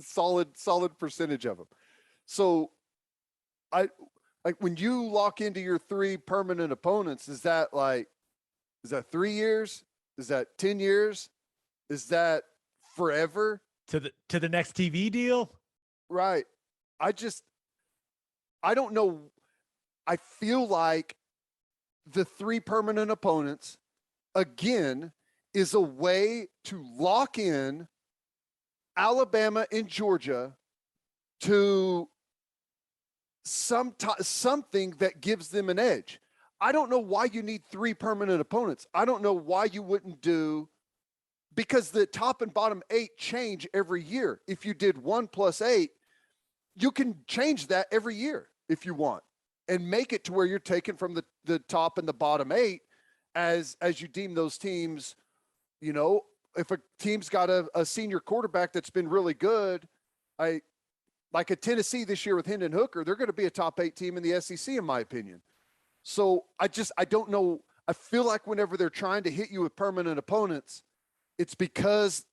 Solid percentage of them. So like when you lock into your 3 permanent opponents, is that 3 years? Is that 10 years? Is that forever? To the next TV deal? Right. I don't know. I feel like the 3 permanent opponents, again, is a way to lock in Alabama and Georgia to something that gives them an edge. I don't know why you need 3 permanent opponents. I don't know why you wouldn't do, because the top and bottom 8 change every year. If you did 1 + 8, you can change that every year if you want and make it to where you're taking from the top and the bottom 8 as you deem those teams. You know, if a team's got a senior quarterback that's been really good, like a Tennessee this year with Hendon Hooker, they're going to be a top 8 team in the SEC, in my opinion. So I don't know. I feel like whenever they're trying to hit you with permanent opponents, it's because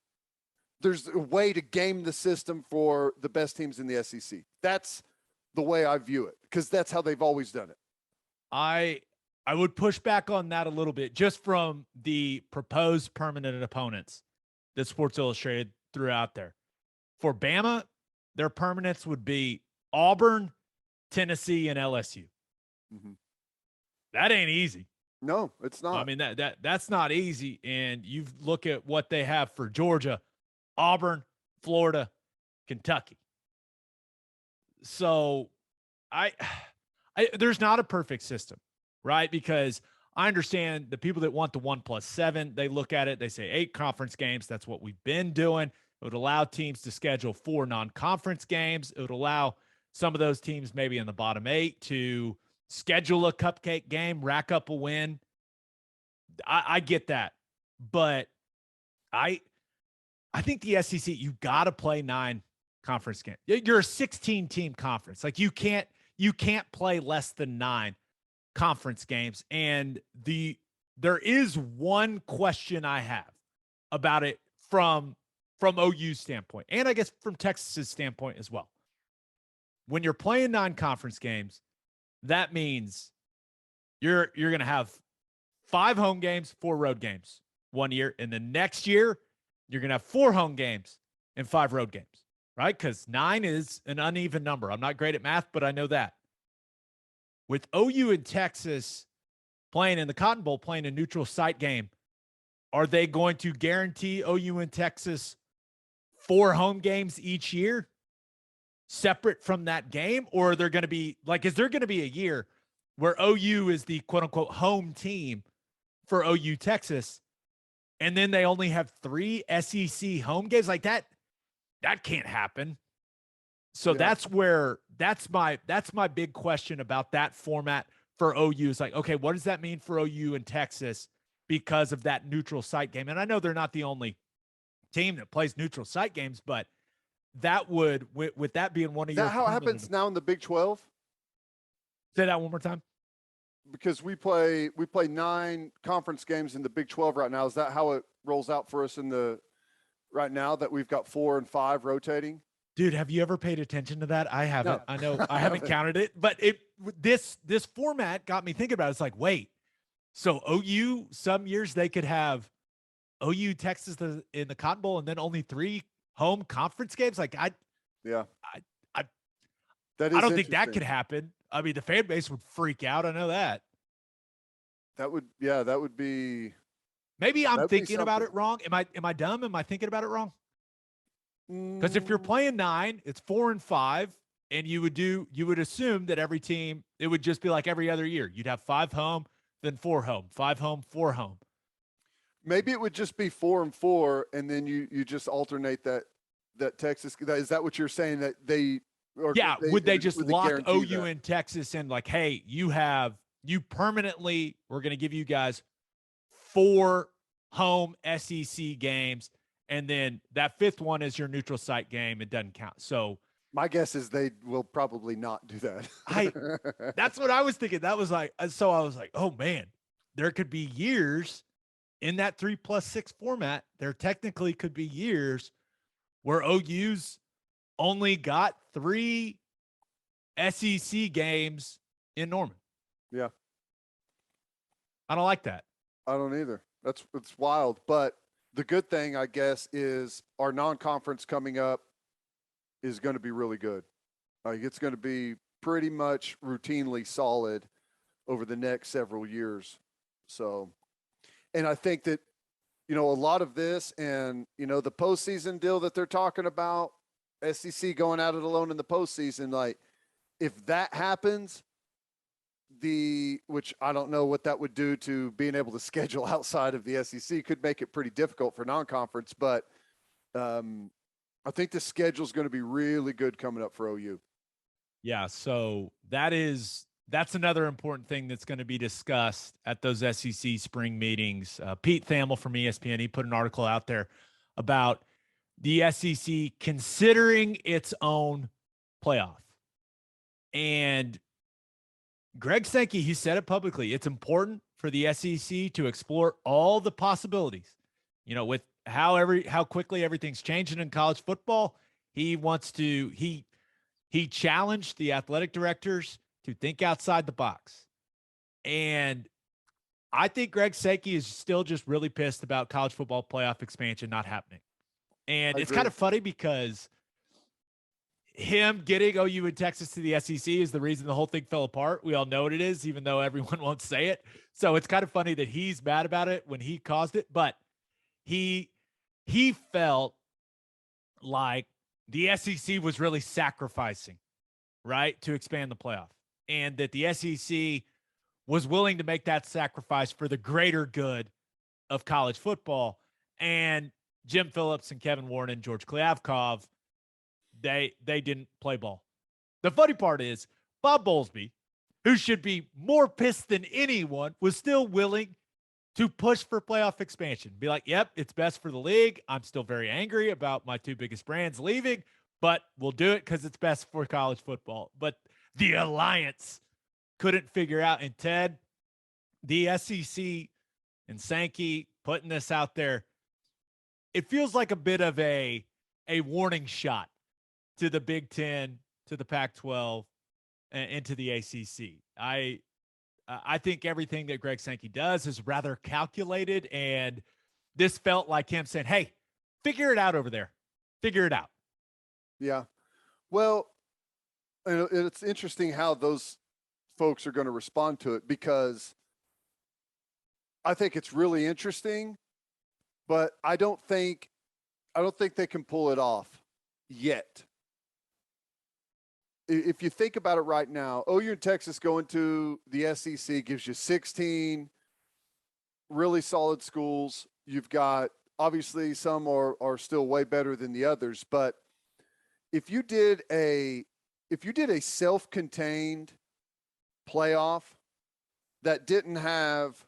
there's a way to game the system for the best teams in the SEC. That's the way I view it, because that's how they've always done it. I would push back on that a little bit, just from the proposed permanent opponents that Sports Illustrated threw out there. For Bama, their permanents would be Auburn, Tennessee, and LSU. Mm-hmm. That ain't easy. No, it's not. I mean, that's not easy. And you look at what they have for Georgia, Auburn, Florida, Kentucky. So there's not a perfect system, right? Because I understand the people that want the 1 + 7, they look at it, they say 8 conference games. That's what we've been doing. It would allow teams to schedule 4 non-conference games. It would allow some of those teams maybe in the bottom 8 to schedule a cupcake game, rack up a win. I get that. But I think the SEC, you got to play 9 conference games. You're a 16-team conference. Like you can't play less than 9 conference games. And there is one question I have about it from OU's standpoint, and I guess from Texas's standpoint as well. When you're playing 9 conference games, that means you're going to have 5 home games, 4 road games one year, and the next year you're going to have 4 home games and 5 road games, right? Because 9 is an uneven number. I'm not great at math, but I know that. With OU and Texas playing in the Cotton Bowl, playing a neutral site game, are they going to guarantee OU and Texas 4 home games each year separate from that game? Or are there going to be, like, is there going to be a year where OU is the quote unquote home team for OU Texas, and then they only have 3 SEC home games? Like that can't happen. So yeah, that's my big question about that format for OU. Is like, okay, what does that mean for OU and Texas because of that neutral site game? And I know they're not the only team that plays neutral site games, but that would, with that being one of your— Is that how it happens now in the Big 12? Say that one more time. Because we play 9 conference games in the Big 12 right now. Is that how it rolls out for us right now, that we've got 4 and 5 rotating? Dude, have you ever paid attention to that? I haven't. No. I know I haven't counted it, but this format got me thinking about it. It's like, wait, so OU, some years they could have OU Texas in the Cotton Bowl and then only 3 home conference games. Like I don't think that could happen. I mean, the fan base would freak out. I know that. That would be. Maybe I'm thinking about it wrong. Am I dumb? Am I thinking about it wrong? Because if you're playing 9, it's 4 and 5, and you would assume that every team, it would just be like every other year. You'd have 5 home, than 4 home, 5 home, 4 home. Maybe it would just be 4 and 4, and then you just alternate that Texas. Is that what you're saying, that they? Or Yeah, would they just lock OU that? in Texas and like, hey, you permanently, we're going to give you guys 4 home SEC games, and then that 5th one is your neutral site game. It doesn't count. So my guess is they will probably not do that. That's what I was thinking. That was like, so I was like, oh man, there could be years in that 3+6 format. There technically could be years where OU's only got 3 SEC games in Norman. Yeah. I don't like that. I don't either. It's wild. But the good thing, I guess, is our non-conference coming up is going to be really good. Like, it's going to be pretty much routinely solid over the next several years. So, and I think that, a lot of this and, the postseason deal that they're talking about, SEC going at it alone in the postseason, like, if that happens, which I don't know what that would do to being able to schedule outside of the SEC, could make it pretty difficult for non-conference, but I think the schedule is going to be really good coming up for OU. Yeah, so that's another important thing that's going to be discussed at those SEC spring meetings. Pete Thamel from ESPN, he put an article out there about the SEC considering its own playoff. And Greg Sankey, he said it publicly. It's important for the SEC to explore all the possibilities. With how quickly everything's changing in college football, he challenged the athletic directors to think outside the box. And I think Greg Sankey is still just really pissed about college football playoff expansion not happening. And it's kind of funny because him getting OU and Texas to the SEC is the reason the whole thing fell apart. We all know what it is, even though everyone won't say it. So it's kind of funny that he's mad about it when he caused it. But he felt like the SEC was really sacrificing, right, to expand the playoff, and that the SEC was willing to make that sacrifice for the greater good of college football. And Jim Phillips and Kevin Warren and George Kliavkov, they didn't play ball. The funny part is Bob Bowlesby, who should be more pissed than anyone, was still willing to push for playoff expansion. Be like, yep, it's best for the league. I'm still very angry about my 2 biggest brands leaving, but we'll do it because it's best for college football. But the alliance couldn't figure out. And Ted, the SEC and Sankey putting this out there, it feels like a bit of a warning shot to the Big Ten, to the Pac-12, and to the ACC. I think everything that Greg Sankey does is rather calculated, and this felt like him saying, hey, figure it out over there. Figure it out. Yeah. Well, it's interesting how those folks are going to respond to it, because I think it's really interesting, but I don't think they can pull it off yet. If you think about it right now, OU and Texas going to the SEC gives you 16 really solid schools. You've got, obviously, some are still way better than the others, but if you did a self-contained playoff that didn't have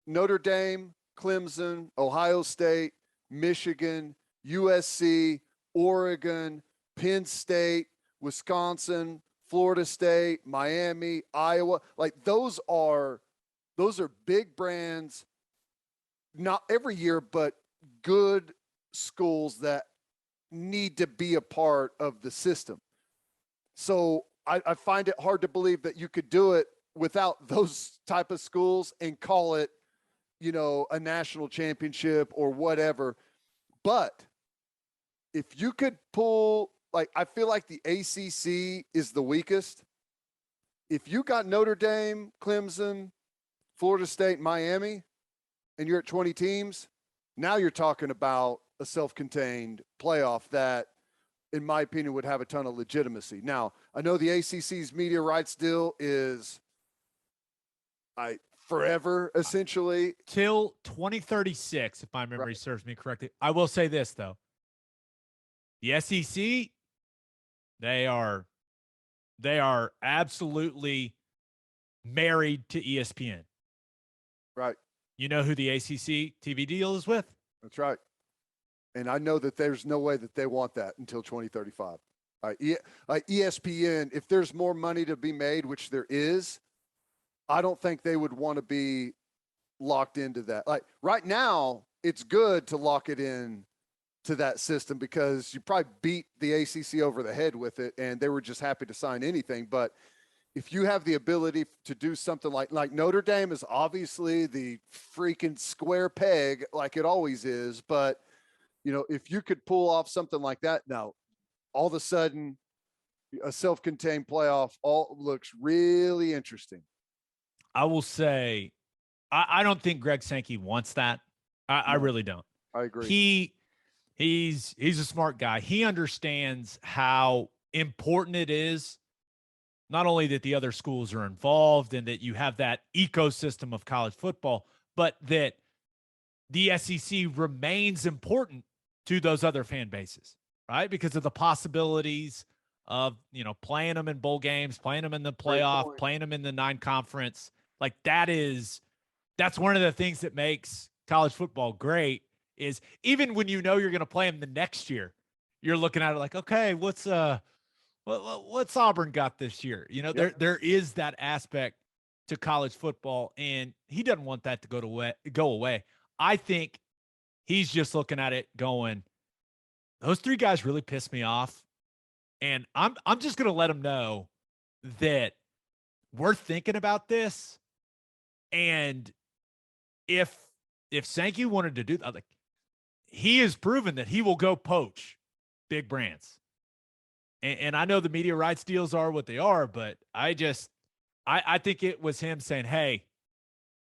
Notre Dame, Clemson, Ohio State, Michigan, USC, Oregon, Penn State, Wisconsin, Florida State, Miami, Iowa, like those are big brands, not every year, but good schools that need to be a part of the system. So I find it hard to believe that you could do it without those type of schools and call it, a national championship or whatever. But if you could pull, like, I feel like the ACC is the weakest. If you got Notre Dame, Clemson, Florida State, Miami, and you're at 20 teams, now you're talking about a self-contained playoff that, in my opinion, would have a ton of legitimacy. Now, I know the ACC's media rights deal is forever, essentially. Till 2036, if my memory serves me correctly. I will say this, though. The SEC, they are absolutely married to ESPN. Right. You know who the ACC TV deal is with? That's right. And I know that there's no way that they want that until 2035. ESPN, if there's more money to be made, which there is, I don't think they would want to be locked into that. Like right now, it's good to lock it in to that system because you probably beat the ACC over the head with it, and they were just happy to sign anything. But if you have the ability to do something like Notre Dame is obviously the freaking square peg, like it always is. But, you know, if you could pull off something like that, now all of a sudden a self-contained playoff all looks really interesting. I will say, I don't think Greg Sankey wants that. I really don't. I agree. He's a smart guy. He understands how important it is, not only that the other schools are involved and that you have that ecosystem of college football, but that the SEC remains important to those other fan bases, right? Because of the possibilities of, you know, playing them in bowl games, playing them in the playoff, playing them in the non-conference. Like that's one of the things that makes college football great is even when you know you're going to play them the next year, you're looking at it like, okay, what's Auburn got this year? You know, there is that aspect to college football, and he doesn't want that to go away. I think he's just looking at it going, those three guys really pissed me off, and I'm just going to let them know that we're thinking about this, and if Sankey wanted to do that, like, he has proven that he will go poach big brands. And I know the media rights deals are what they are, but I think it was him saying, hey,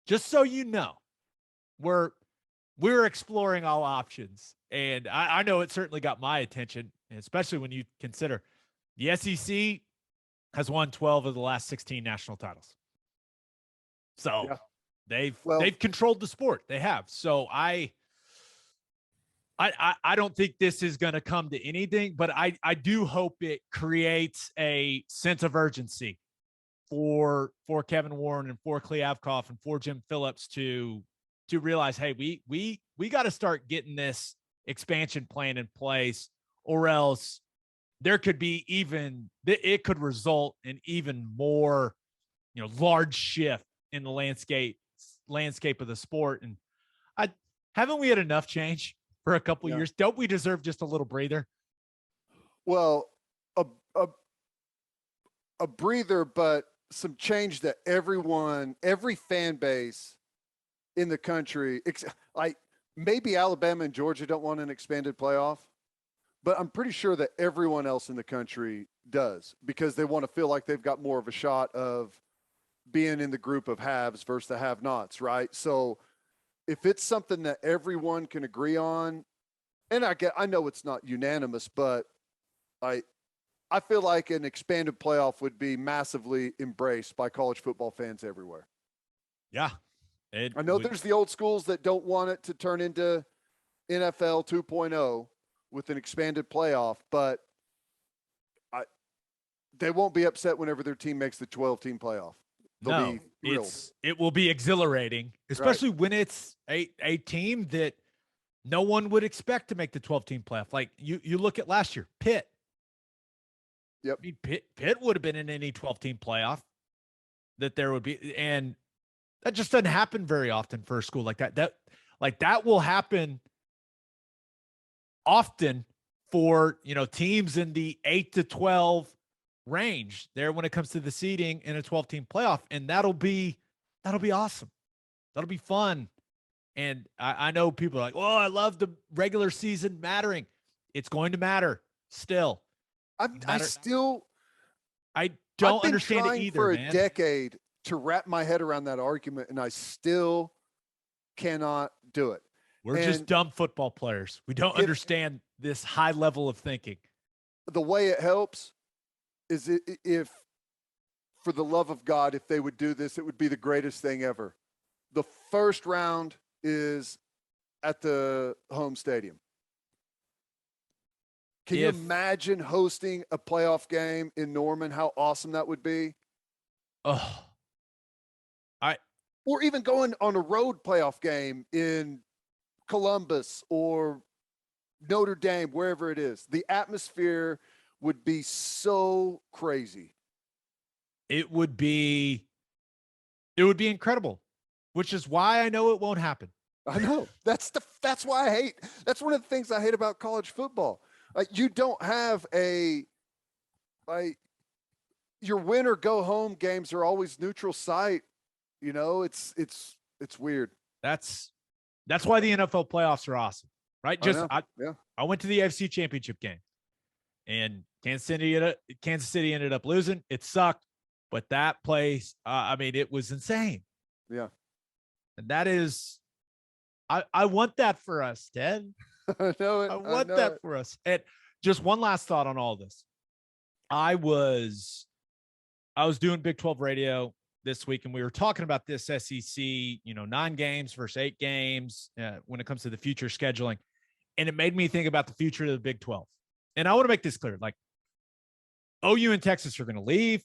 just so you know, we're exploring all options. And I know it certainly got my attention, especially when you consider the SEC has won 12 of the last 16 national titles. So they've controlled the sport. They have. So I don't think this is going to come to anything, but I do hope it creates a sense of urgency for Kevin Warren and for Kliavkoff and for Jim Phillips to realize, hey, we got to start getting this expansion plan in place, or else there could be it could result in even more, you know, large shift in the landscape of the sport. And haven't we had enough change for a couple years? Don't we deserve just a little breather? Well, a breather, but some change that every fan base in the country, like maybe Alabama and Georgia don't want an expanded playoff, but I'm pretty sure that everyone else in the country does, because they want to feel like they've got more of a shot of being in the group of haves versus the have-nots, right? So if it's something that everyone can agree on, and I know it's not unanimous, but I feel like an expanded playoff would be massively embraced by college football fans everywhere. Yeah. I know there's the old schools that don't want it to turn into NFL 2.0 with an expanded playoff, but they won't be upset whenever their team makes the 12-team playoff. They'll be thrilled. It will be exhilarating, especially when it's a team that no one would expect to make the 12-team playoff. Like you look at last year, Pitt. Yep. I mean, Pitt would have been in any 12-team playoff that there would be, and that just doesn't happen very often for a school like that. That will happen often for, you know, teams in the 8 to 12 range there when it comes to the seeding in a 12-team playoff, and that'll be awesome. That'll be fun. And I know people are like, well, I love the regular season mattering. It's going to matter still. I don't understand it either, for man. A decade to wrap my head around that argument, and I still cannot do it. We're just dumb football players. We don't understand this high level of thinking. The way it helps is if for the love of God, if they would do this, it would be the greatest thing ever. The first round is at the home stadium. Can you imagine hosting a playoff game in Norman? How awesome that would be. Oh, or even going on a road playoff game in Columbus or Notre Dame, wherever it is. The atmosphere would be so crazy. It would be incredible, which is why I know it won't happen. I know. That's why that's one of the things I hate about college football. Like, you don't have your win or go home games are always neutral site. You know, it's weird. That's why the NFL playoffs are awesome, right? I went to the AFC Championship game, and Kansas City ended up losing. It sucked, but that place, it was insane. Yeah, and that is, I want that for us, Ted. I know it. I want that for us. And just one last thought on all this. I was doing Big 12 radio this week, and we were talking about this SEC, 9 games versus 8 games when it comes to the future scheduling. And it made me think about the future of the Big 12. And I want to make this clear. Like, OU and Texas are going to leave.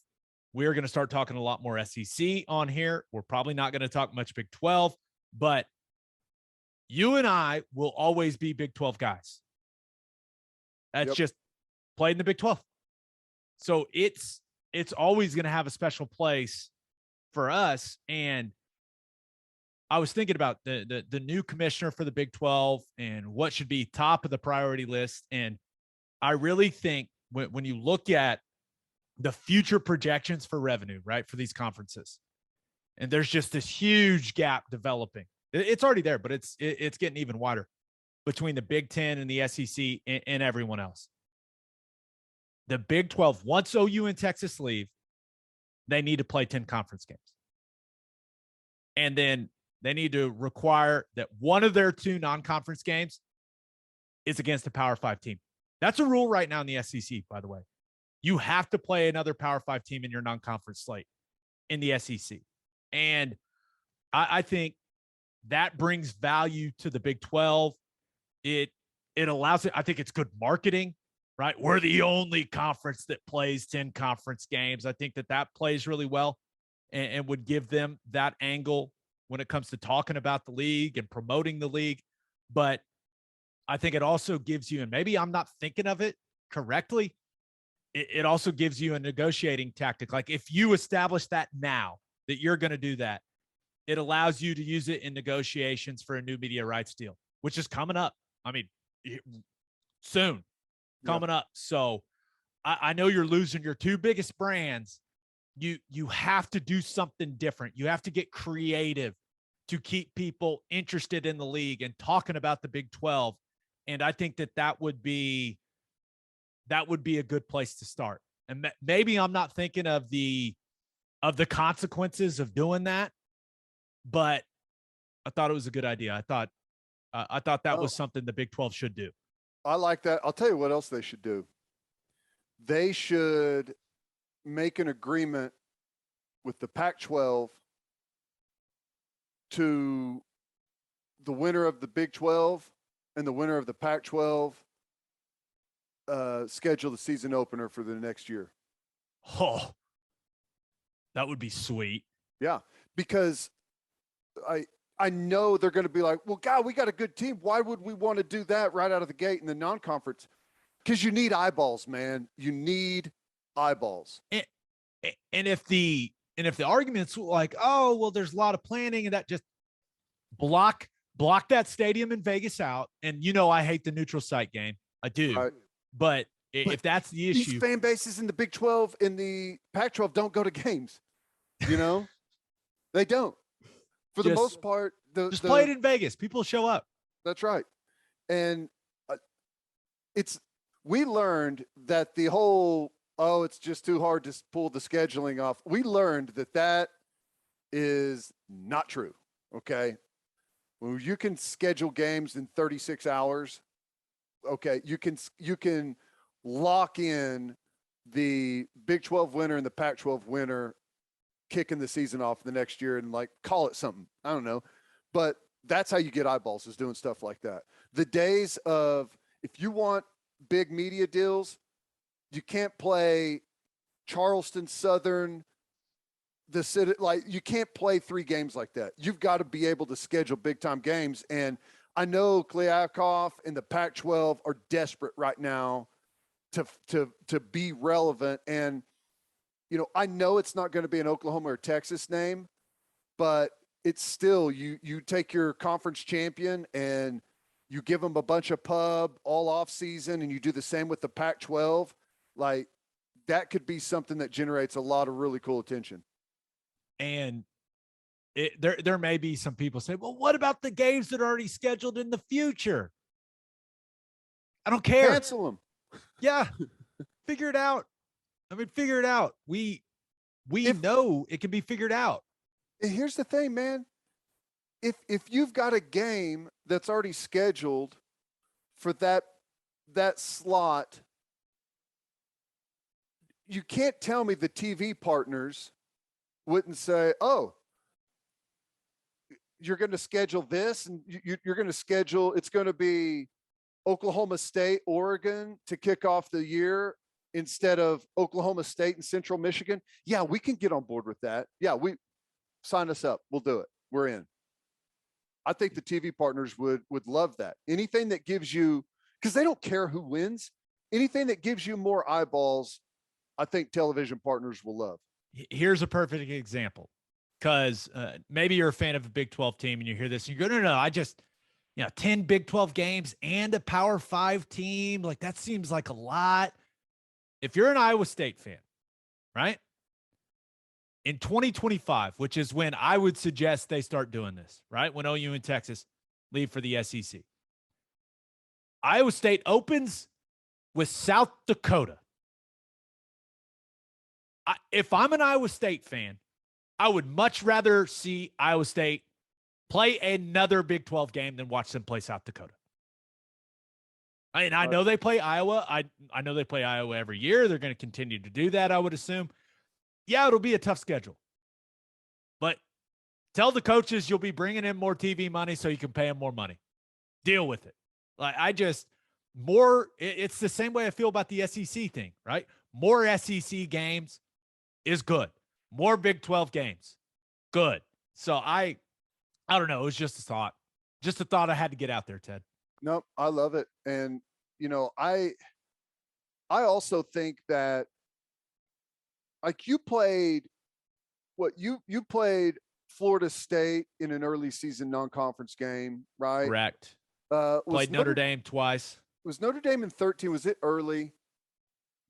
We're going to start talking a lot more SEC on here. We're probably not going to talk much Big 12, but you and I will always be Big 12 guys. That's just played in the Big 12. So it's always going to have a special place for us. And I was thinking about the new commissioner for the Big 12 and what should be top of the priority list. And I really think when you look at the future projections for revenue, right, for these conferences, and there's just this huge gap developing. It's already there, but it's getting even wider between the Big 10 and the SEC and everyone else. The Big 12, once OU and Texas leave, they need to play 10 conference games. And then they need to require that one of their 2 non-conference games is against a Power 5 team. That's a rule right now in the SEC, by the way. You have to play another Power 5 team in your non-conference slate in the SEC. And I think that brings value to the Big 12. It allows it. I think it's good marketing, right? We're the only conference that plays 10 conference games. I think that plays really well and would give them that angle when it comes to talking about the league and promoting the league. But I think it also gives you, and maybe I'm not thinking of it correctly, it also gives you a negotiating tactic. Like, if you establish that now, that you're going to do that, it allows you to use it in negotiations for a new media rights deal, which is coming up. Soon coming up. So I know you're losing your 2 biggest brands. You have to do something different. You have to get creative to keep people interested in the league and talking about the Big 12. And I think that would be a good place to start. And maybe I'm not thinking of the consequences of doing that, but I thought it was a good idea. I thought that was something the Big 12 should do. I like that. I'll tell you what else they should do. They should make an agreement with the Pac-12 to the winner of the Big 12 and the winner of the Pac-12 schedule the season opener for the next year. Oh, that would be sweet. Yeah, because I know they're going to be like, well, God, we got a good team. Why would we want to do that right out of the gate in the non-conference? Because you need eyeballs, man. You need eyeballs. And if the argument's like, oh, well, there's a lot of planning, and that just block that stadium in Vegas out. And I hate the neutral site game. I do. Right. But if that's the issue, these fan bases in the Big 12 in the Pac-12 don't go to games. They don't. For the most part, just play it in Vegas. People show up. That's right. And we learned that the whole, it's just too hard to pull the scheduling off. We learned that is not true. Okay. Well, you can schedule games in 36 hours. Okay. You can lock in the Big 12 winner and the Pac-12 winner kicking the season off the next year and like call it something. I don't know. But that's how you get eyeballs, is doing stuff like that. The days of, if you want big media deals, you can't play Charleston Southern, the city, like you can't play 3 games like that. You've got to be able to schedule big time games. And I know Kliavkoff and the Pac-12 are desperate right now to be relevant. And, you know, I know it's not going to be an Oklahoma or Texas name, but it's still, you take your conference champion and you give them a bunch of pub all off season, and you do the same with the Pac-12. Like, that could be something that generates a lot of really cool attention. And there may be some people say, well, what about the games that are already scheduled in the future? I don't care. Cancel them. Yeah. Figure it out. I mean, figure it out. We know it can be figured out. And here's the thing, man. If you've got a game that's already scheduled for that slot, you can't tell me the TV partners wouldn't say, oh, you're going to schedule this, and you're going to schedule, it's going to be Oklahoma State, Oregon to kick off the year instead of Oklahoma State and Central Michigan. Yeah, we can get on board with that. Yeah, sign us up. We'll do it. We're in. I think the TV partners would love that. Anything that gives you, because they don't care who wins, anything that gives you more eyeballs, I think television partners will love. Here's a perfect example, because maybe you're a fan of a Big 12 team and you hear this and you go, no, I just, 10 Big 12 games and a Power 5 team. Like, that seems like a lot. If you're an Iowa State fan, right? In 2025, which is when I would suggest they start doing this, right? When OU and Texas leave for the SEC. Iowa State opens with South Dakota. If I'm an Iowa State fan, I would much rather see Iowa State play another Big 12 game than watch them play South Dakota. I know they play Iowa. I know they play Iowa every year. They're going to continue to do that, I would assume. Yeah, it'll be a tough schedule. But tell the coaches you'll be bringing in more TV money so you can pay them more money. Deal with it. Like, it's the same way I feel about the SEC thing, right? More SEC games is good. More Big 12 games, good. So I don't know. It was just a thought. Just a thought I had to get out there, Ted. Nope, I love it. And, I also think that, like, you played Florida State in an early season non-conference game, right? Correct. Played Notre Dame twice. Was Notre Dame in 13? Was it early?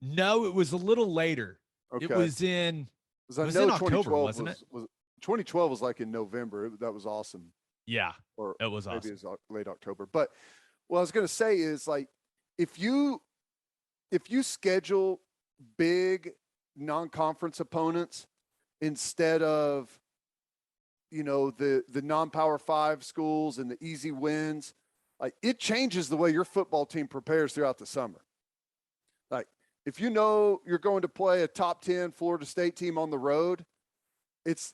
No, it was a little later. Okay. It was in October, wasn't it? 2012 was like in November. That was awesome. Yeah, or it was awesome. Maybe it was late October. But what I was going to say is, like, if you schedule big non-conference opponents instead of, the non-Power 5 schools and the easy wins, like, it changes the way your football team prepares throughout the summer. Like, if you're going to play a top 10 Florida State team on the road, it's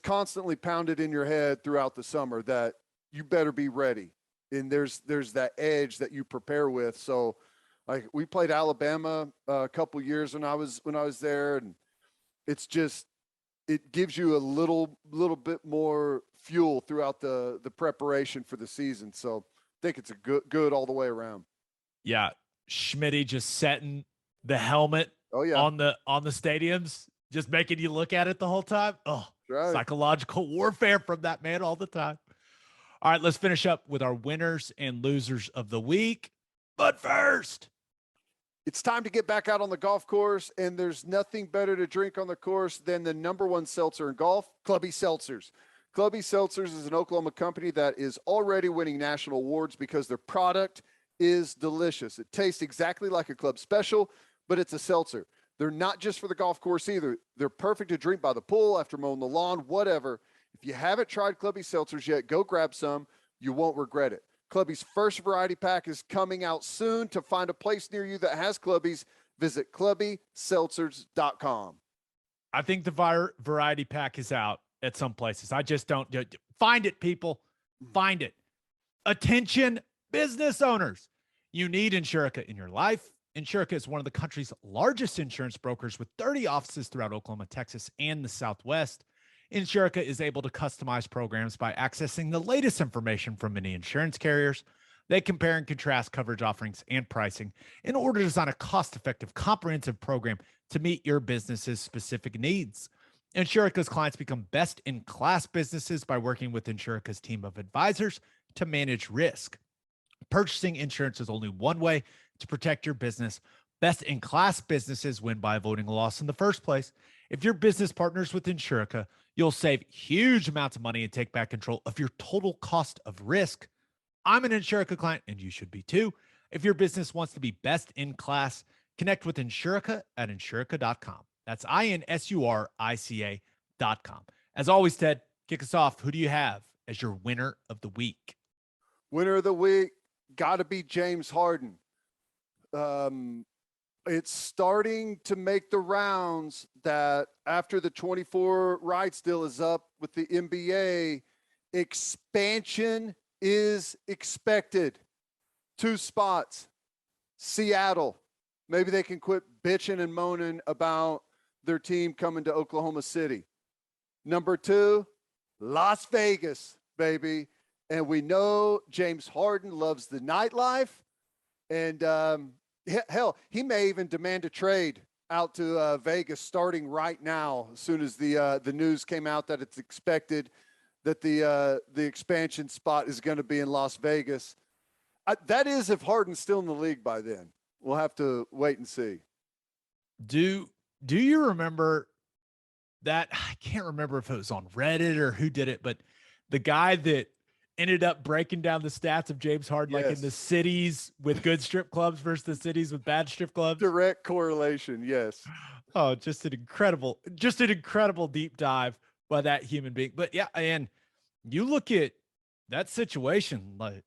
constantly pounded in your head throughout the summer that you better be ready. And there's that edge that you prepare with. So, like, we played Alabama a couple years when I was there, and it's just, it gives you a little bit more fuel throughout the preparation for the season. So I think it's a good all the way around. Yeah. Schmitty just setting the helmet on the stadiums, just making you look at it the whole time. Oh, right. Psychological warfare from that man all the time. All right, let's finish up with our winners and losers of the week. But first, it's time to get back out on the golf course, and there's nothing better to drink on the course than the #1 seltzer in golf, Clubby Seltzers. Clubby Seltzers is an Oklahoma company that is already winning national awards because their product is delicious. It tastes exactly like a club special, but it's a seltzer. They're not just for the golf course either. They're perfect to drink by the pool, after mowing the lawn, whatever. If you haven't tried Clubby Seltzers yet, go grab some. You won't regret it. Clubby's first variety pack is coming out soon. To find a place near you that has Clubby's, visit clubbyseltzers.com. I think the variety pack is out at some places. I just don't find it, people. Find it. Attention, business owners. You need Insurica in your life. Insurica is one of the country's largest insurance brokers with 30 offices throughout Oklahoma, Texas, and the Southwest. Insurica is able to customize programs by accessing the latest information from many insurance carriers. They compare and contrast coverage offerings and pricing in order to design a cost-effective, comprehensive program to meet your business's specific needs. Insurica's clients become best-in-class businesses by working with Insurica's team of advisors to manage risk. Purchasing insurance is only one way to protect your business. Best-in-class businesses win by avoiding loss in the first place. If your business partners with Insurica, you'll save huge amounts of money and take back control of your total cost of risk. I'm an Insurica client, and you should be too. If your business wants to be best in class, connect with Insurica at insurica.com. That's INSURICA.com. As always, Ted, kick us off. Who do you have as your winner of the week? Winner of the week, got to be James Harden. It's starting to make the rounds that after the 24 rights deal is up with the NBA, expansion is expected. 2 spots. Seattle. Maybe they can quit bitching and moaning about their team coming to Oklahoma City. Number 2, Las Vegas, baby. And we know James Harden loves the nightlife. And hell, he may even demand a trade out to Vegas starting right now, as soon as the news came out that it's expected that the expansion spot is going to be in Las Vegas. That is if Harden's still in the league by then. We'll have to wait and see. Do you remember that? I can't remember if it was on Reddit or who did it, but the guy that ended up breaking down the stats of James Harden, Yes. like in the cities with good strip clubs versus the cities with bad strip clubs. Direct correlation. Yes. Oh, just an incredible deep dive by that human being. But yeah, and you look at that situation, like,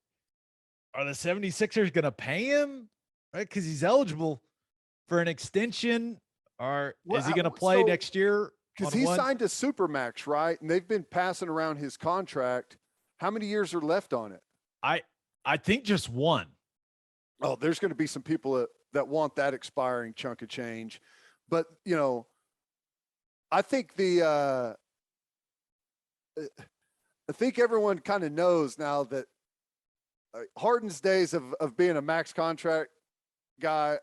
are the 76ers going to pay him? Right? Because he's eligible for an extension, or is he going to play next year? Because he signed a supermax, right? And they've been passing around his contract. How many years are left on it? I think just one. Oh, there's going to be some people that want that expiring chunk of change. But, you know, I think I think everyone kind of knows now that Harden's days of being a max contract guy,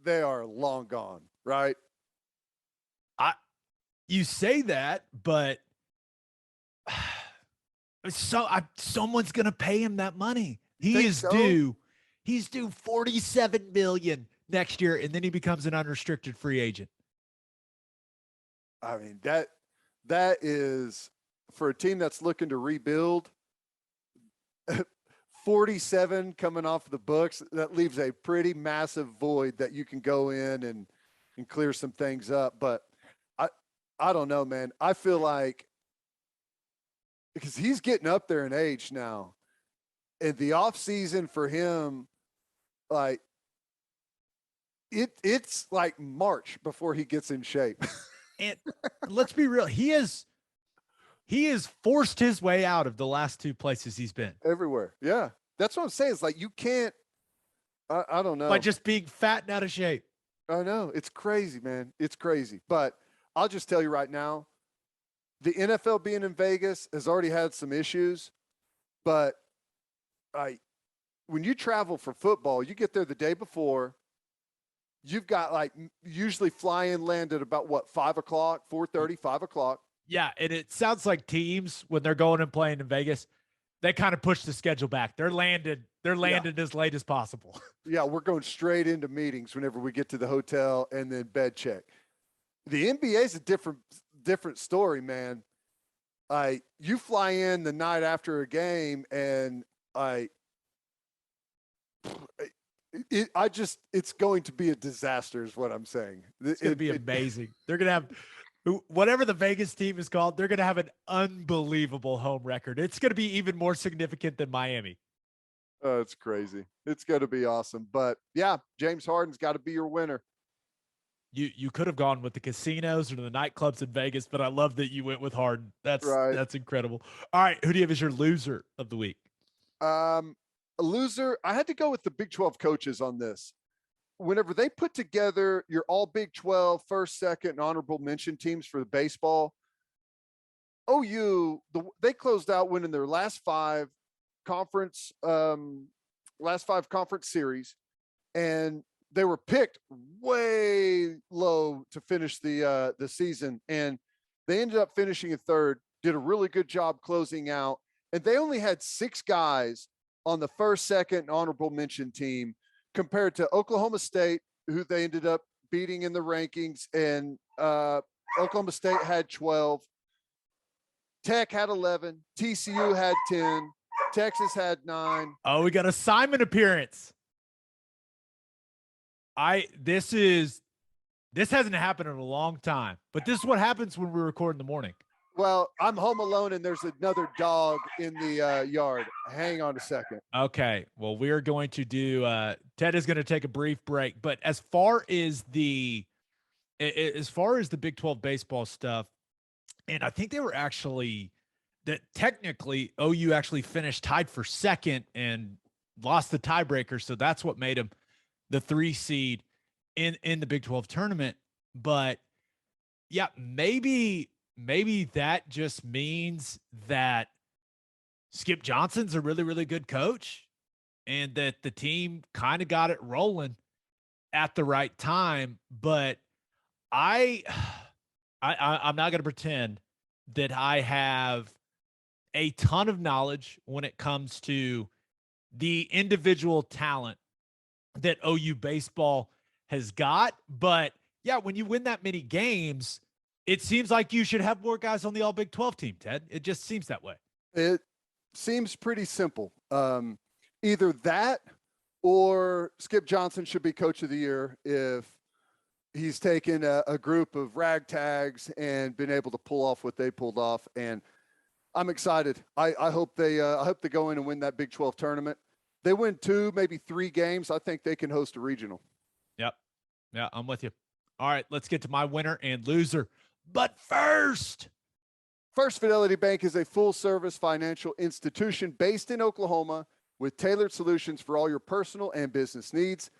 they are long gone, right? You say that, but someone's going to pay him that money. He's due $47 million next year, and then he becomes an unrestricted free agent. I mean, that is, for a team that's looking to rebuild, 47 coming off the books, that leaves a pretty massive void that you can go in and clear some things up. But I don't know, man. I feel like, because he's getting up there in age now, and the off season for him, like it's like March before he gets in shape. And let's be real, he has forced his way out of the last 2 places he's been. Everywhere. Yeah. That's what I'm saying. It's like, you can't, I don't know. By just being fat and out of shape. I know. It's crazy, man. It's crazy. But I'll just tell you right now, the NFL being in Vegas has already had some issues, but when you travel for football, you get there the day before. You've got, like, usually fly in, land at about 5 o'clock, 4:30, 5 o'clock. Yeah. And it sounds like teams, when they're going and playing in Vegas, they kind of push the schedule back. They're landed as late as possible. Yeah. We're going straight into meetings whenever we get to the hotel, and then bed check. The NBA is a different story, man. You fly in the night after a game, and it's going to be a disaster is what I'm saying. It's going to be amazing. They're going to have, whatever the Vegas team is called, they're going to have an unbelievable home record. It's going to be even more significant than Miami. Oh, it's crazy. It's going to be awesome. But yeah, James Harden's got to be your winner. You could have gone with the casinos or the nightclubs in Vegas, but I love that you went with Harden. Right. That's incredible. All right, who do you have as your loser of the week? A loser. I had to go with the Big 12 coaches on this. Whenever they put together your all Big 12 first, second, and honorable mention teams for the baseball, they closed out winning their conference, last five conference series, and they were picked way low to finish the season, and they ended up finishing in third. Did a really good job closing out, and they only had 6 guys on the first, second, and honorable mention team compared to Oklahoma State, who they ended up beating in the rankings, and Oklahoma State had 12. Tech had 11. TCU had 10. Texas had 9. Oh, we got a Simon appearance. This hasn't happened in a long time, but this is what happens when we record in the morning. Well, I'm home alone and there's another dog in the yard. Hang on a second. Okay. Well, we are going to do Ted is going to take a brief break, but as far as the Big 12 baseball stuff, and I think they were actually that technically OU actually finished tied for second and lost the tiebreaker, so that's what made them the 3 seed in the Big 12 tournament. But yeah, maybe that just means that Skip Johnson's a really, really good coach and that the team kind of got it rolling at the right time. But I'm not going to pretend that I have a ton of knowledge when it comes to the individual talent that OU baseball has got. But yeah, when you win that many games, it seems like you should have more guys on the all Big 12 team, Ted. It just seems that way. It seems pretty simple. Either that or Skip Johnson should be coach of the year if he's taken a group of ragtags and been able to pull off what they pulled off. And I'm excited. I hope they go in and win that Big 12 tournament. They win 2, maybe 3 games. I think they can host a regional. Yep. Yeah, I'm with you. All right, let's get to my winner and loser. But first, First Fidelity Bank is a full-service financial institution based in Oklahoma with tailored solutions for all your personal and business needs.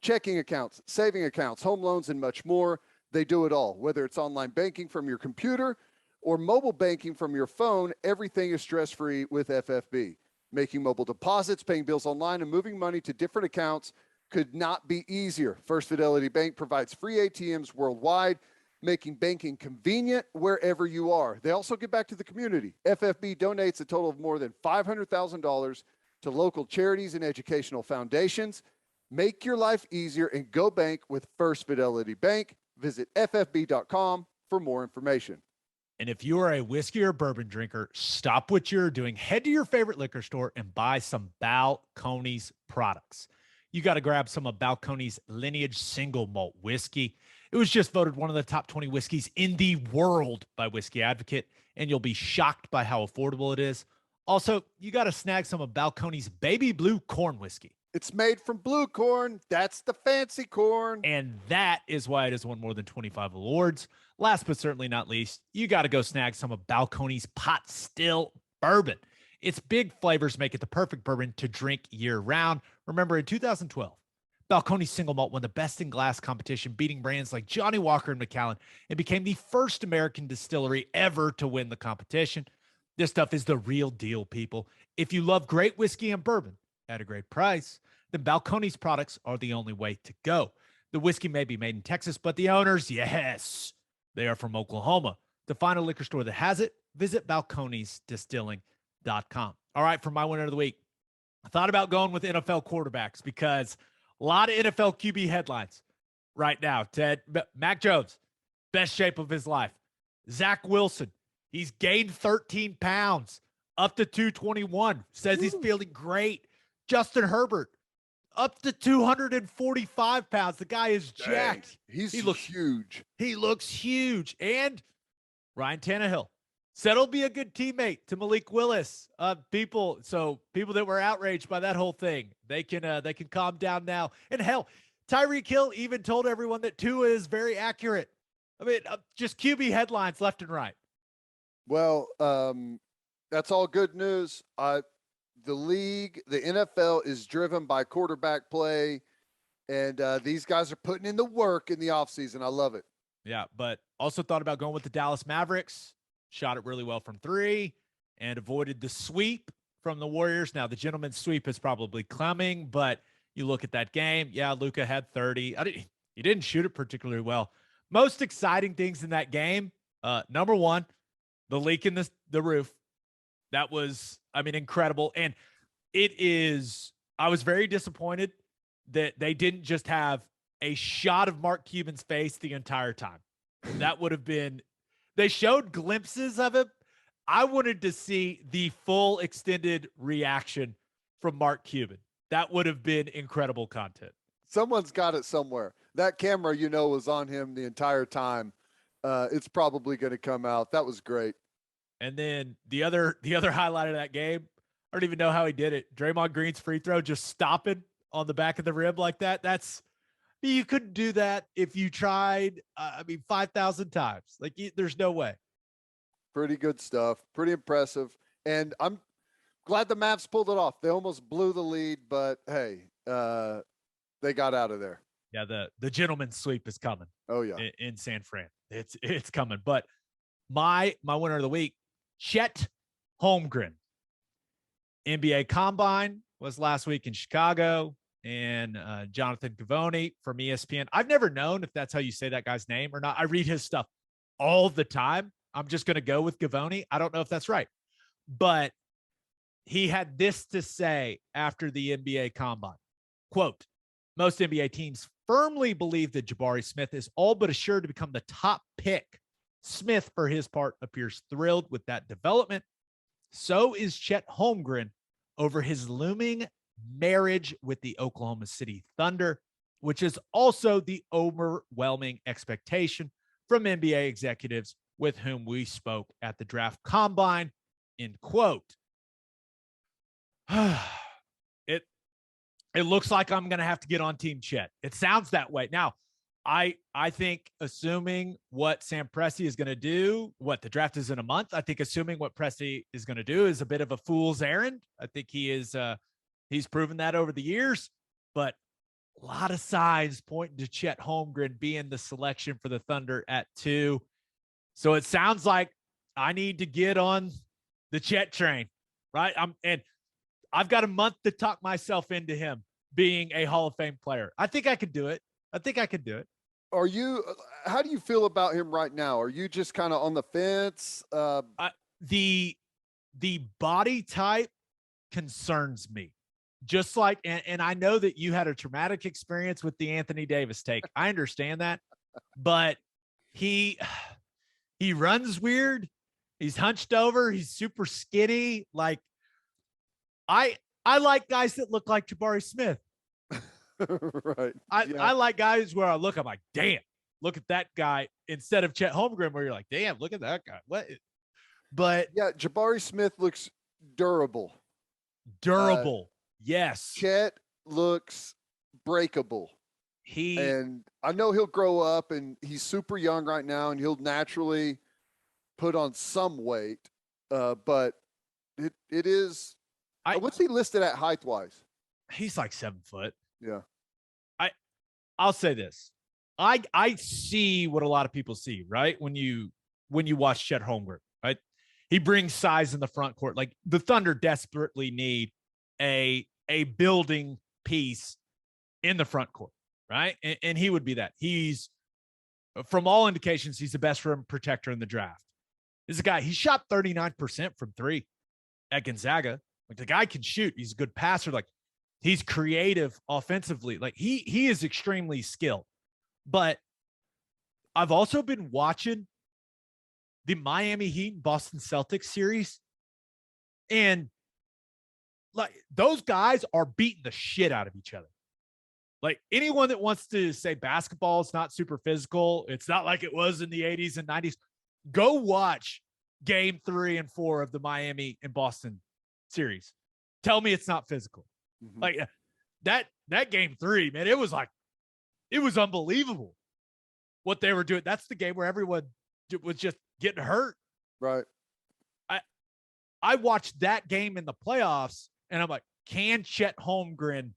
Checking accounts, saving accounts, home loans, and much more. They do it all. Whether it's online banking from your computer or mobile banking from your phone, everything is stress-free with FFB. Making mobile deposits, paying bills online, and moving money to different accounts could not be easier. First Fidelity Bank provides free ATMs worldwide, making banking convenient wherever you are. They also give back to the community. FFB donates a total of more than $500,000 to local charities and educational foundations. Make your life easier and go bank with First Fidelity Bank. Visit ffb.com for more information. And if you are a whiskey or bourbon drinker, stop what you're doing. Head to your favorite liquor store and buy some Balcones products. You got to grab some of Balcones Lineage Single Malt Whiskey. It was just voted one of the top 20 whiskeys in the world by Whiskey Advocate, and you'll be shocked by how affordable it is. Also, you got to snag some of Balcones Baby Blue Corn Whiskey. It's made from blue corn. That's the fancy corn. And that is why it has won more than 25 awards. Last but certainly not least, you got to go snag some of Balcones Pot Still Bourbon. Its big flavors make it the perfect bourbon to drink year-round. Remember, in 2012, Balcones Single Malt won the Best in Glass competition, beating brands like Johnny Walker and Macallan, and became the first American distillery ever to win the competition. This stuff is the real deal, people. If you love great whiskey and bourbon at a great price, then Balcones products are the only way to go. The whiskey may be made in Texas, but the owners, yes, they are from Oklahoma. To find a liquor store that has it, visit balconesdistilling.com. All right, for my winner of the week, I thought about going with NFL quarterbacks because a lot of NFL QB headlines right now. Ted, Mac Jones, best shape of his life. Zach Wilson, he's gained 13 pounds, up to 221, says he's feeling great. Justin Herbert, up to 245 pounds. The guy is jacked. He looks huge. He looks huge. And Ryan Tannehill said he'll be a good teammate to Malik Willis. People that were outraged by that whole thing, they can calm down now. And hell, Tyreek Hill even told everyone that Tua is very accurate. I mean, just QB headlines left and right. Well, that's all good news. The league, the NFL is driven by quarterback play, and these guys are putting in the work in the offseason. I love it. Yeah, but also thought about going with the Dallas Mavericks. Shot it really well from 3 and avoided the sweep from the Warriors. Now, the gentleman's sweep is probably coming, but you look at that game. Yeah, Luka had 30. He didn't shoot it particularly well. Most exciting things in that game, number one, the leak in the roof. That was, incredible. And I was very disappointed that they didn't just have a shot of Mark Cuban's face the entire time. That would have been, they showed glimpses of it. I wanted to see the full extended reaction from Mark Cuban. That would have been incredible content. Someone's got it somewhere. That camera, was on him the entire time. It's probably going to come out. That was great. And then the other highlight of that game, I don't even know how he did it. Draymond Green's free throw, just stopping on the back of the rim like that. You couldn't do that if you tried, 5,000 times. There's no way. Pretty good stuff. Pretty impressive. And I'm glad the Mavs pulled it off. They almost blew the lead, but hey, they got out of there. Yeah, the gentleman's sweep is coming. Oh yeah, in San Fran, it's coming. But my winner of the week, Chet Holmgren. NBA Combine was last week in Chicago, and Jonathan Givony from ESPN. I've never known if that's how you say that guy's name or not. I read his stuff all the time. I'm just going to go with Givony. I don't know if that's right, but he had this to say after the NBA Combine. Quote, most NBA teams firmly believe that Jabari Smith is all but assured to become the top pick. Smith, for his part, appears thrilled with that development. So is Chet Holmgren over his looming marriage with the Oklahoma City Thunder, which is also the overwhelming expectation from NBA executives with whom we spoke at the draft combine, end quote. It looks like I'm going to have to get on Team Chet. It sounds that way. Now, I think assuming what Sam Presti is going to do, the draft is in a month. I think assuming what Presti is going to do is a bit of a fool's errand. I think he's proven that over the years, but a lot of signs pointing to Chet Holmgren being the selection for the Thunder at 2. So it sounds like I need to get on the Chet train, right? I've got a month to talk myself into him being a Hall of Fame player. I think I could do it. How do you feel about him right now? Are you just kind of on the fence? The body type concerns me. Just like, and I know that you had a traumatic experience with the Anthony Davis take. I understand that, but he runs weird. He's hunched over. He's super skinny. Like I like guys that look like Jabari Smith. Right. I like guys where I look, I'm like, damn, look at that guy, instead of Chet Holmgren, where you're like, damn, look at that guy. What? But yeah, Jabari Smith looks durable. Yes. Chet looks breakable. And I know he'll grow up, and he's super young right now, and he'll naturally put on some weight. But it is. What's he listed at height wise? He's like 7 foot. Yeah. I'll say this. I see what a lot of people see, right? When you watch Chet Holmgren, right? He brings size in the front court. Like the Thunder desperately need a building piece in the front court, right? And he would be that. He's, from all indications, he's the best rim protector in the draft. He's a guy, he shot 39% from 3 at Gonzaga. Like the guy can shoot. He's a good passer. Like he's creative offensively. Like he is extremely skilled. But I've also been watching the Miami Heat Boston Celtics series, and like those guys are beating the shit out of each other. Like anyone that wants to say basketball is not super physical, it's not like it was in the 80s and 90s, go watch game 3 and 4 of the Miami and Boston series. Tell me it's not physical. Mm-hmm. Like that game 3, man, it was like it was unbelievable what they were doing. That's the game where everyone was just getting hurt. Right. I watched that game in the playoffs, and I'm like, can Chet Holmgren,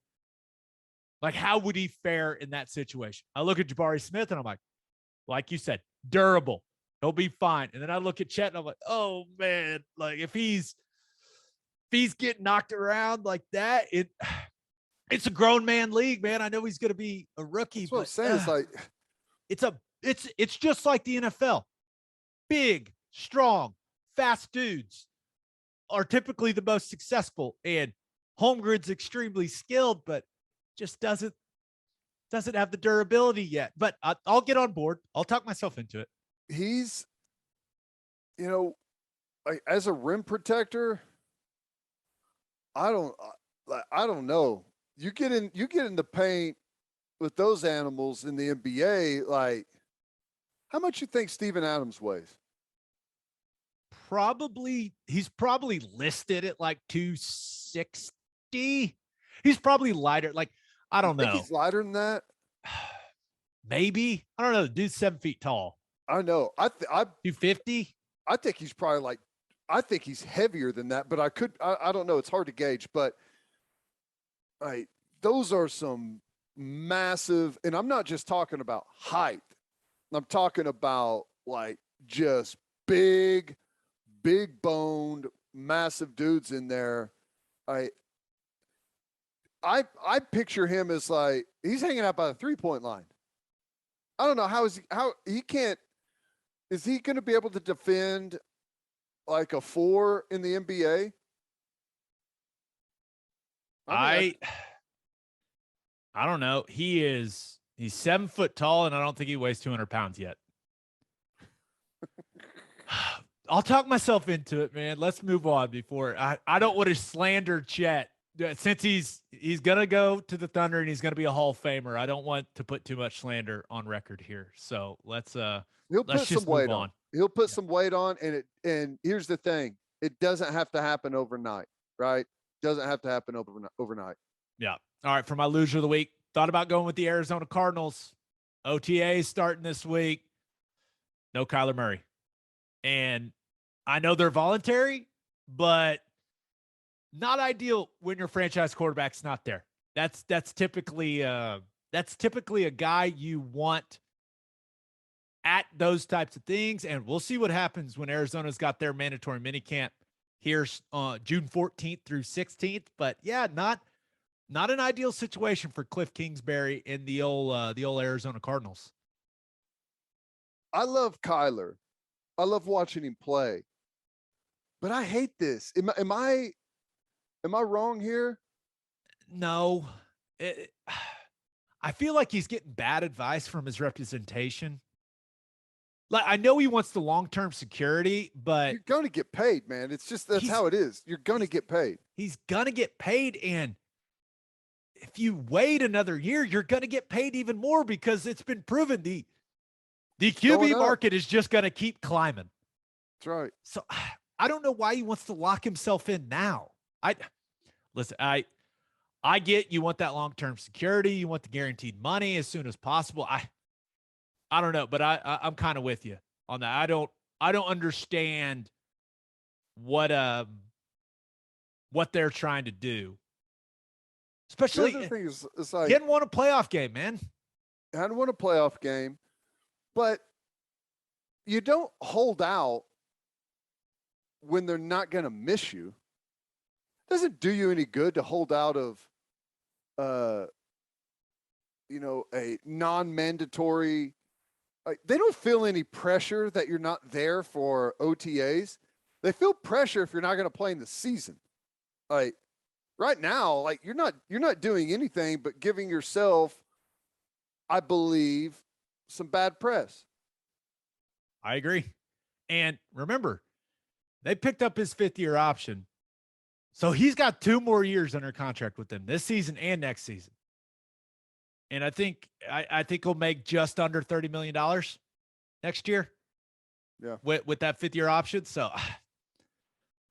like, how would he fare in that situation? I look at Jabari Smith, and I'm like you said, durable. He'll be fine. And then I look at Chet, and I'm like, oh, man, like, if he's getting knocked around like that, it's a grown man league, man. I know he's going to be a rookie. That's what I'm saying. It's like it's just like the NFL. Big, strong, fast dudes are typically the most successful, and Holmgren's extremely skilled, but just doesn't have the durability yet. But I'll get on board. I'll talk myself into it. He's, like, as a rim protector, I don't know. You get in the paint with those animals in the NBA. Like, how much you think Steven Adams weighs? He's probably listed at like 260. He's probably lighter. Like, I don't know. He's lighter than that. Maybe. I don't know. The dude's 7 feet tall. I know. I 250. I think he's probably like, I think he's heavier than that, but I don't know. It's hard to gauge, but those are some massive, and I'm not just talking about height. I'm talking about like just big boned, massive dudes in there. I picture him as like, he's hanging out by the 3-point line. I don't know is he going to be able to defend like a 4 in the NBA? I don't know. He's 7 foot tall, and I don't think he weighs 200 pounds yet. I'll talk myself into it, man. Let's move on before I don't want to slander Chet. Since he's going to go to the Thunder and he's going to be a Hall of Famer, I don't want to put too much slander on record here. So let's put some weight on. He'll put some weight on, and here's the thing. It doesn't have to happen overnight, right? Doesn't have to happen overnight. Yeah. All right, for my loser of the week, thought about going with the Arizona Cardinals. OTA starting this week. No Kyler Murray. And I know they're voluntary, but not ideal when your franchise quarterback's not there. That's typically a guy you want at those types of things. And we'll see what happens when Arizona's got their mandatory minicamp here June 14th through 16th. But yeah, not an ideal situation for Cliff Kingsbury and the old Arizona Cardinals. I love Kyler. I love watching him play, but I hate this. Am I wrong here? No, I feel like he's getting bad advice from his representation. Like, I know he wants the long-term security, but you're going to get paid, man. It's just, that's how it is. You're going to get paid. He's going to get paid. And if you wait another year, you're going to get paid even more, because it's been proven the QB market is just going to keep climbing. That's right. So I don't know why he wants to lock himself in now. Listen, I get you want that long-term security. You want the guaranteed money as soon as possible. I don't know, but I'm kind of with you on that. I don't understand what they're trying to do. Especially, the other thing is like, he hadn't won a playoff game, man. Hadn't won a playoff game, but you don't hold out when they're not going to miss you. It doesn't do you any good to hold out of, a non-mandatory. Like, they don't feel any pressure that you're not there for OTAs. They feel pressure if you're not going to play in the season. Like, right now, like, you're not doing anything but giving yourself, I believe, some bad press. I agree. And remember, they picked up his 5th-year option. So he's got 2 more years under contract with them, this season and next season. And I think he'll make just under $30 million next year. Yeah. With that 5th-year option. So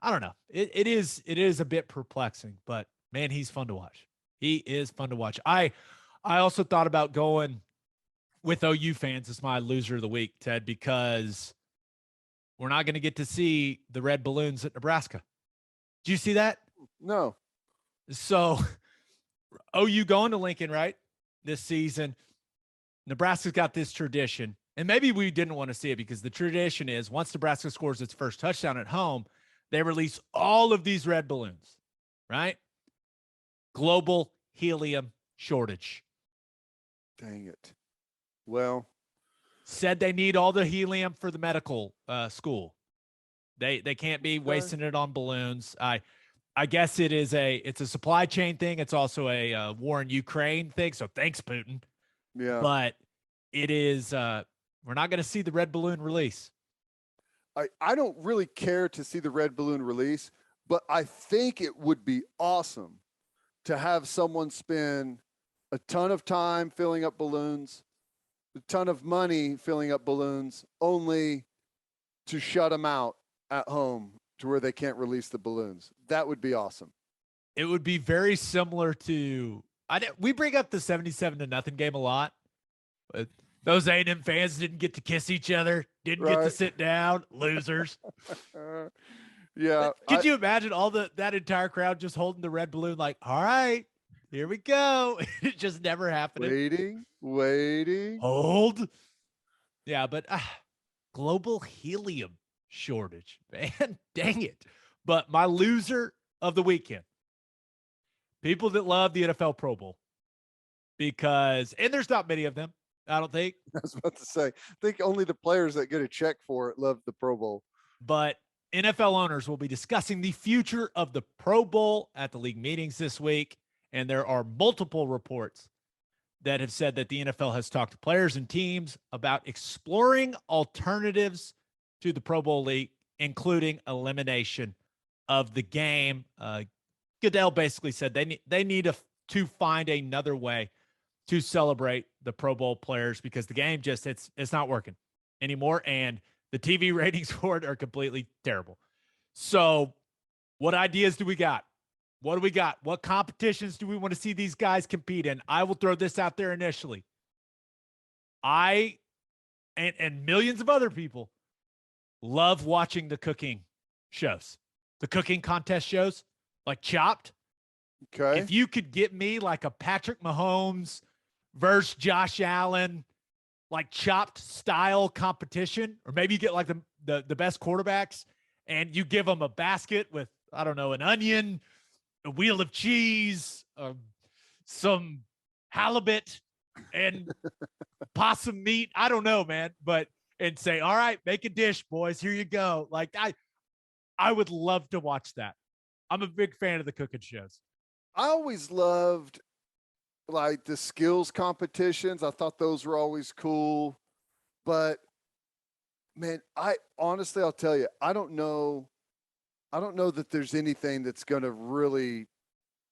I don't know. It is a bit perplexing, but man, he's fun to watch. He is fun to watch. I also thought about going with OU fans, it's my loser of the week, Ted, because we're not going to get to see the red balloons at Nebraska. Did you see that? No. So OU going to Lincoln, right, this season. Nebraska's got this tradition, and maybe we didn't want to see it because the tradition is once Nebraska scores its first touchdown at home, they release all of these red balloons, right? Global helium shortage. Dang it. Well, said they need all the helium for the medical school. They can't be wasting it on balloons. I guess it's a supply chain thing. It's also a war in Ukraine thing. So thanks, Putin. Yeah. But it is we're not going to see the red balloon release. I don't really care to see the red balloon release, but I think it would be awesome to have someone spend a ton of time filling up balloons, a ton of money filling up balloons, only to shut them out at home to where they can't release the balloons. That would be awesome. It would be very similar to we bring up the 77-0 game a lot. But those A&M fans didn't get to kiss each other, didn't get to sit down, losers. Yeah. Could you imagine that entire crowd just holding the red balloon like, all right, here we go. It just never happened. Waiting. Hold. Yeah, but global helium shortage, man. Dang it. But my loser of the weekend, people that love the NFL Pro Bowl, and there's not many of them, I don't think. I was about to say, I think only the players that get a check for it love the Pro Bowl. But NFL owners will be discussing the future of the Pro Bowl at the league meetings this week. And there are multiple reports that have said that the NFL has talked to players and teams about exploring alternatives to the Pro Bowl league, including elimination of the game. Goodell basically said they need to find another way to celebrate the Pro Bowl players because the game just it's not working anymore, and the TV ratings for it are completely terrible. So, what ideas do we got? What do we got? What competitions do we want to see these guys compete in? I will throw this out there initially. I and millions of other people love watching the cooking shows, the cooking contest shows, like Chopped. Okay. If you could get me like a Patrick Mahomes versus Josh Allen, like Chopped style competition, or maybe you get like the best quarterbacks and you give them a basket with, I don't know, an onion, a wheel of cheese, some halibut, and possum meat. I don't know, man, and say, all right, make a dish, boys. Here you go. Like I would love to watch that. I'm a big fan of the cooking shows. I always loved like the skills competitions. I thought those were always cool, but man, I'll tell you, I don't know that there's anything that's going to really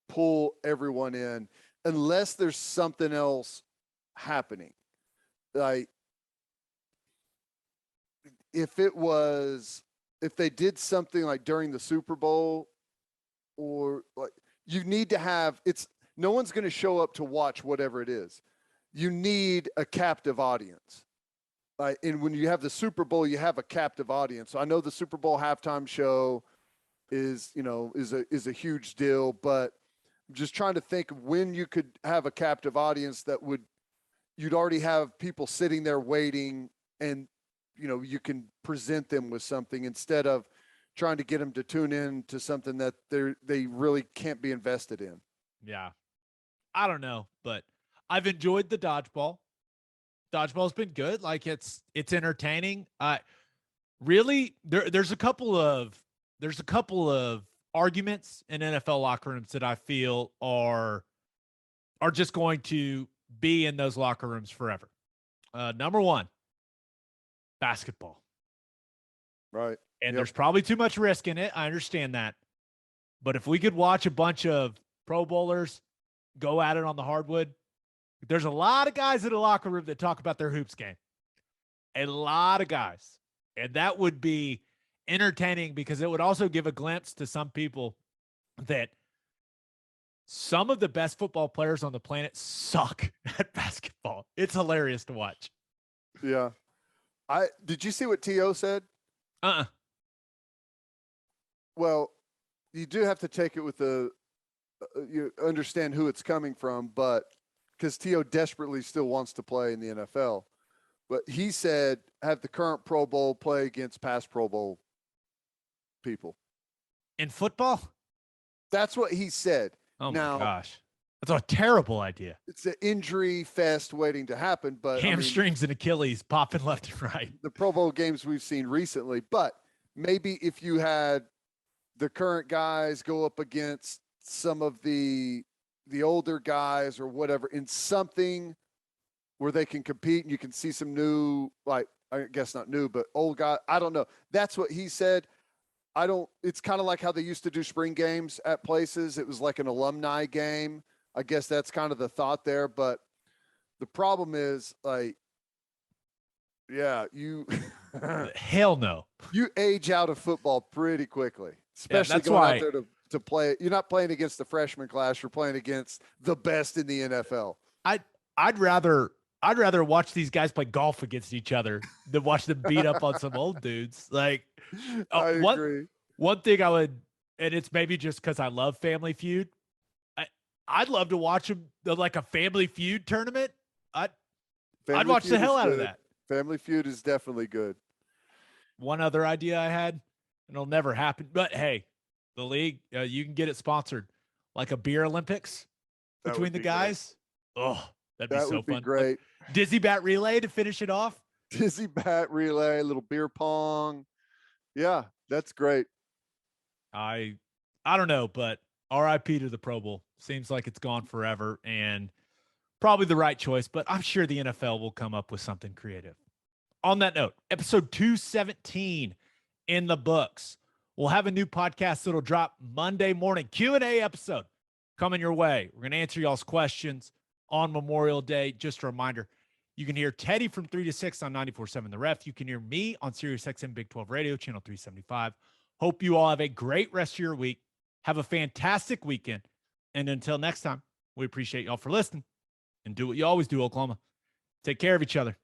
pull everyone in unless there's something else happening. Like if they did something like during the Super Bowl, or like you need to have, no one's going to show up to watch whatever it is. You need a captive audience. And when you have the Super Bowl, you have a captive audience. So I know the Super Bowl halftime show is a huge deal, but I'm just trying to think of when you could have a captive audience you'd already have people sitting there waiting, and you can present them with something instead of trying to get them to tune in to something that they really can't be invested in. Yeah. I don't know, but I've enjoyed the dodgeball. Dodgeball's been good. Like it's entertaining. Really there's a couple of arguments in NFL locker rooms that I feel are just going to be in those locker rooms forever. Number one, basketball. Right. And there's probably too much risk in it. I understand that. But if we could watch a bunch of Pro Bowlers go at it on the hardwood, there's a lot of guys in the locker room that talk about their hoops game. A lot of guys. And that would be entertaining because it would also give a glimpse to some people that some of the best football players on the planet suck at basketball. It's hilarious to watch. Yeah. Did you see what T.O. said? Well, you do have to take it with you understand who it's coming from, but because T.O. desperately still wants to play in the NFL. But he said, have the current Pro Bowl play against past Pro Bowl people. In football? That's what he said. Oh, my gosh. That's a terrible idea. It's an injury fest waiting to happen, but hamstrings and Achilles popping left and right. The Pro Bowl games we've seen recently, but maybe if you had the current guys go up against some of the older guys or whatever in something where they can compete and you can see some new, like, I guess not new, but old guy. I don't know. That's what he said. It's kind of like how they used to do spring games at places. It was like an alumni game. I guess that's kind of the thought there, but the problem is, like, yeah, hell no. You age out of football pretty quickly, especially that's going why, out there to play. You're not playing against the freshman class. You're playing against the best in the NFL. I'd rather watch these guys play golf against each other than watch them beat up on some old dudes. Like, I agree. One thing I would, and it's maybe just because I love Family Feud, I'd love to watch them like a Family Feud tournament. I'd watch the hell out of that. Family Feud is definitely good. One other idea I had, and it'll never happen, but hey, the league, you can get it sponsored, like a beer Olympics between the guys. Great. Oh, that'd be so fun. Great. Dizzy bat relay to finish it off. Dizzy bat relay, little beer pong. Yeah, that's great. I don't know, but RIP to the Pro Bowl. Seems like it's gone forever and probably the right choice, but I'm sure the NFL will come up with something creative. On that note, episode 217 in the books. We'll have a new podcast that'll drop Monday morning. Q&A episode coming your way. We're going to answer y'all's questions on Memorial Day. Just a reminder, you can hear Teddy from 3 to 6 on 94.7 The Ref. You can hear me on SiriusXM Big 12 Radio, channel 375. Hope you all have a great rest of your week. Have a fantastic weekend. And until next time, we appreciate y'all for listening. And do what you always do, Oklahoma. Take care of each other.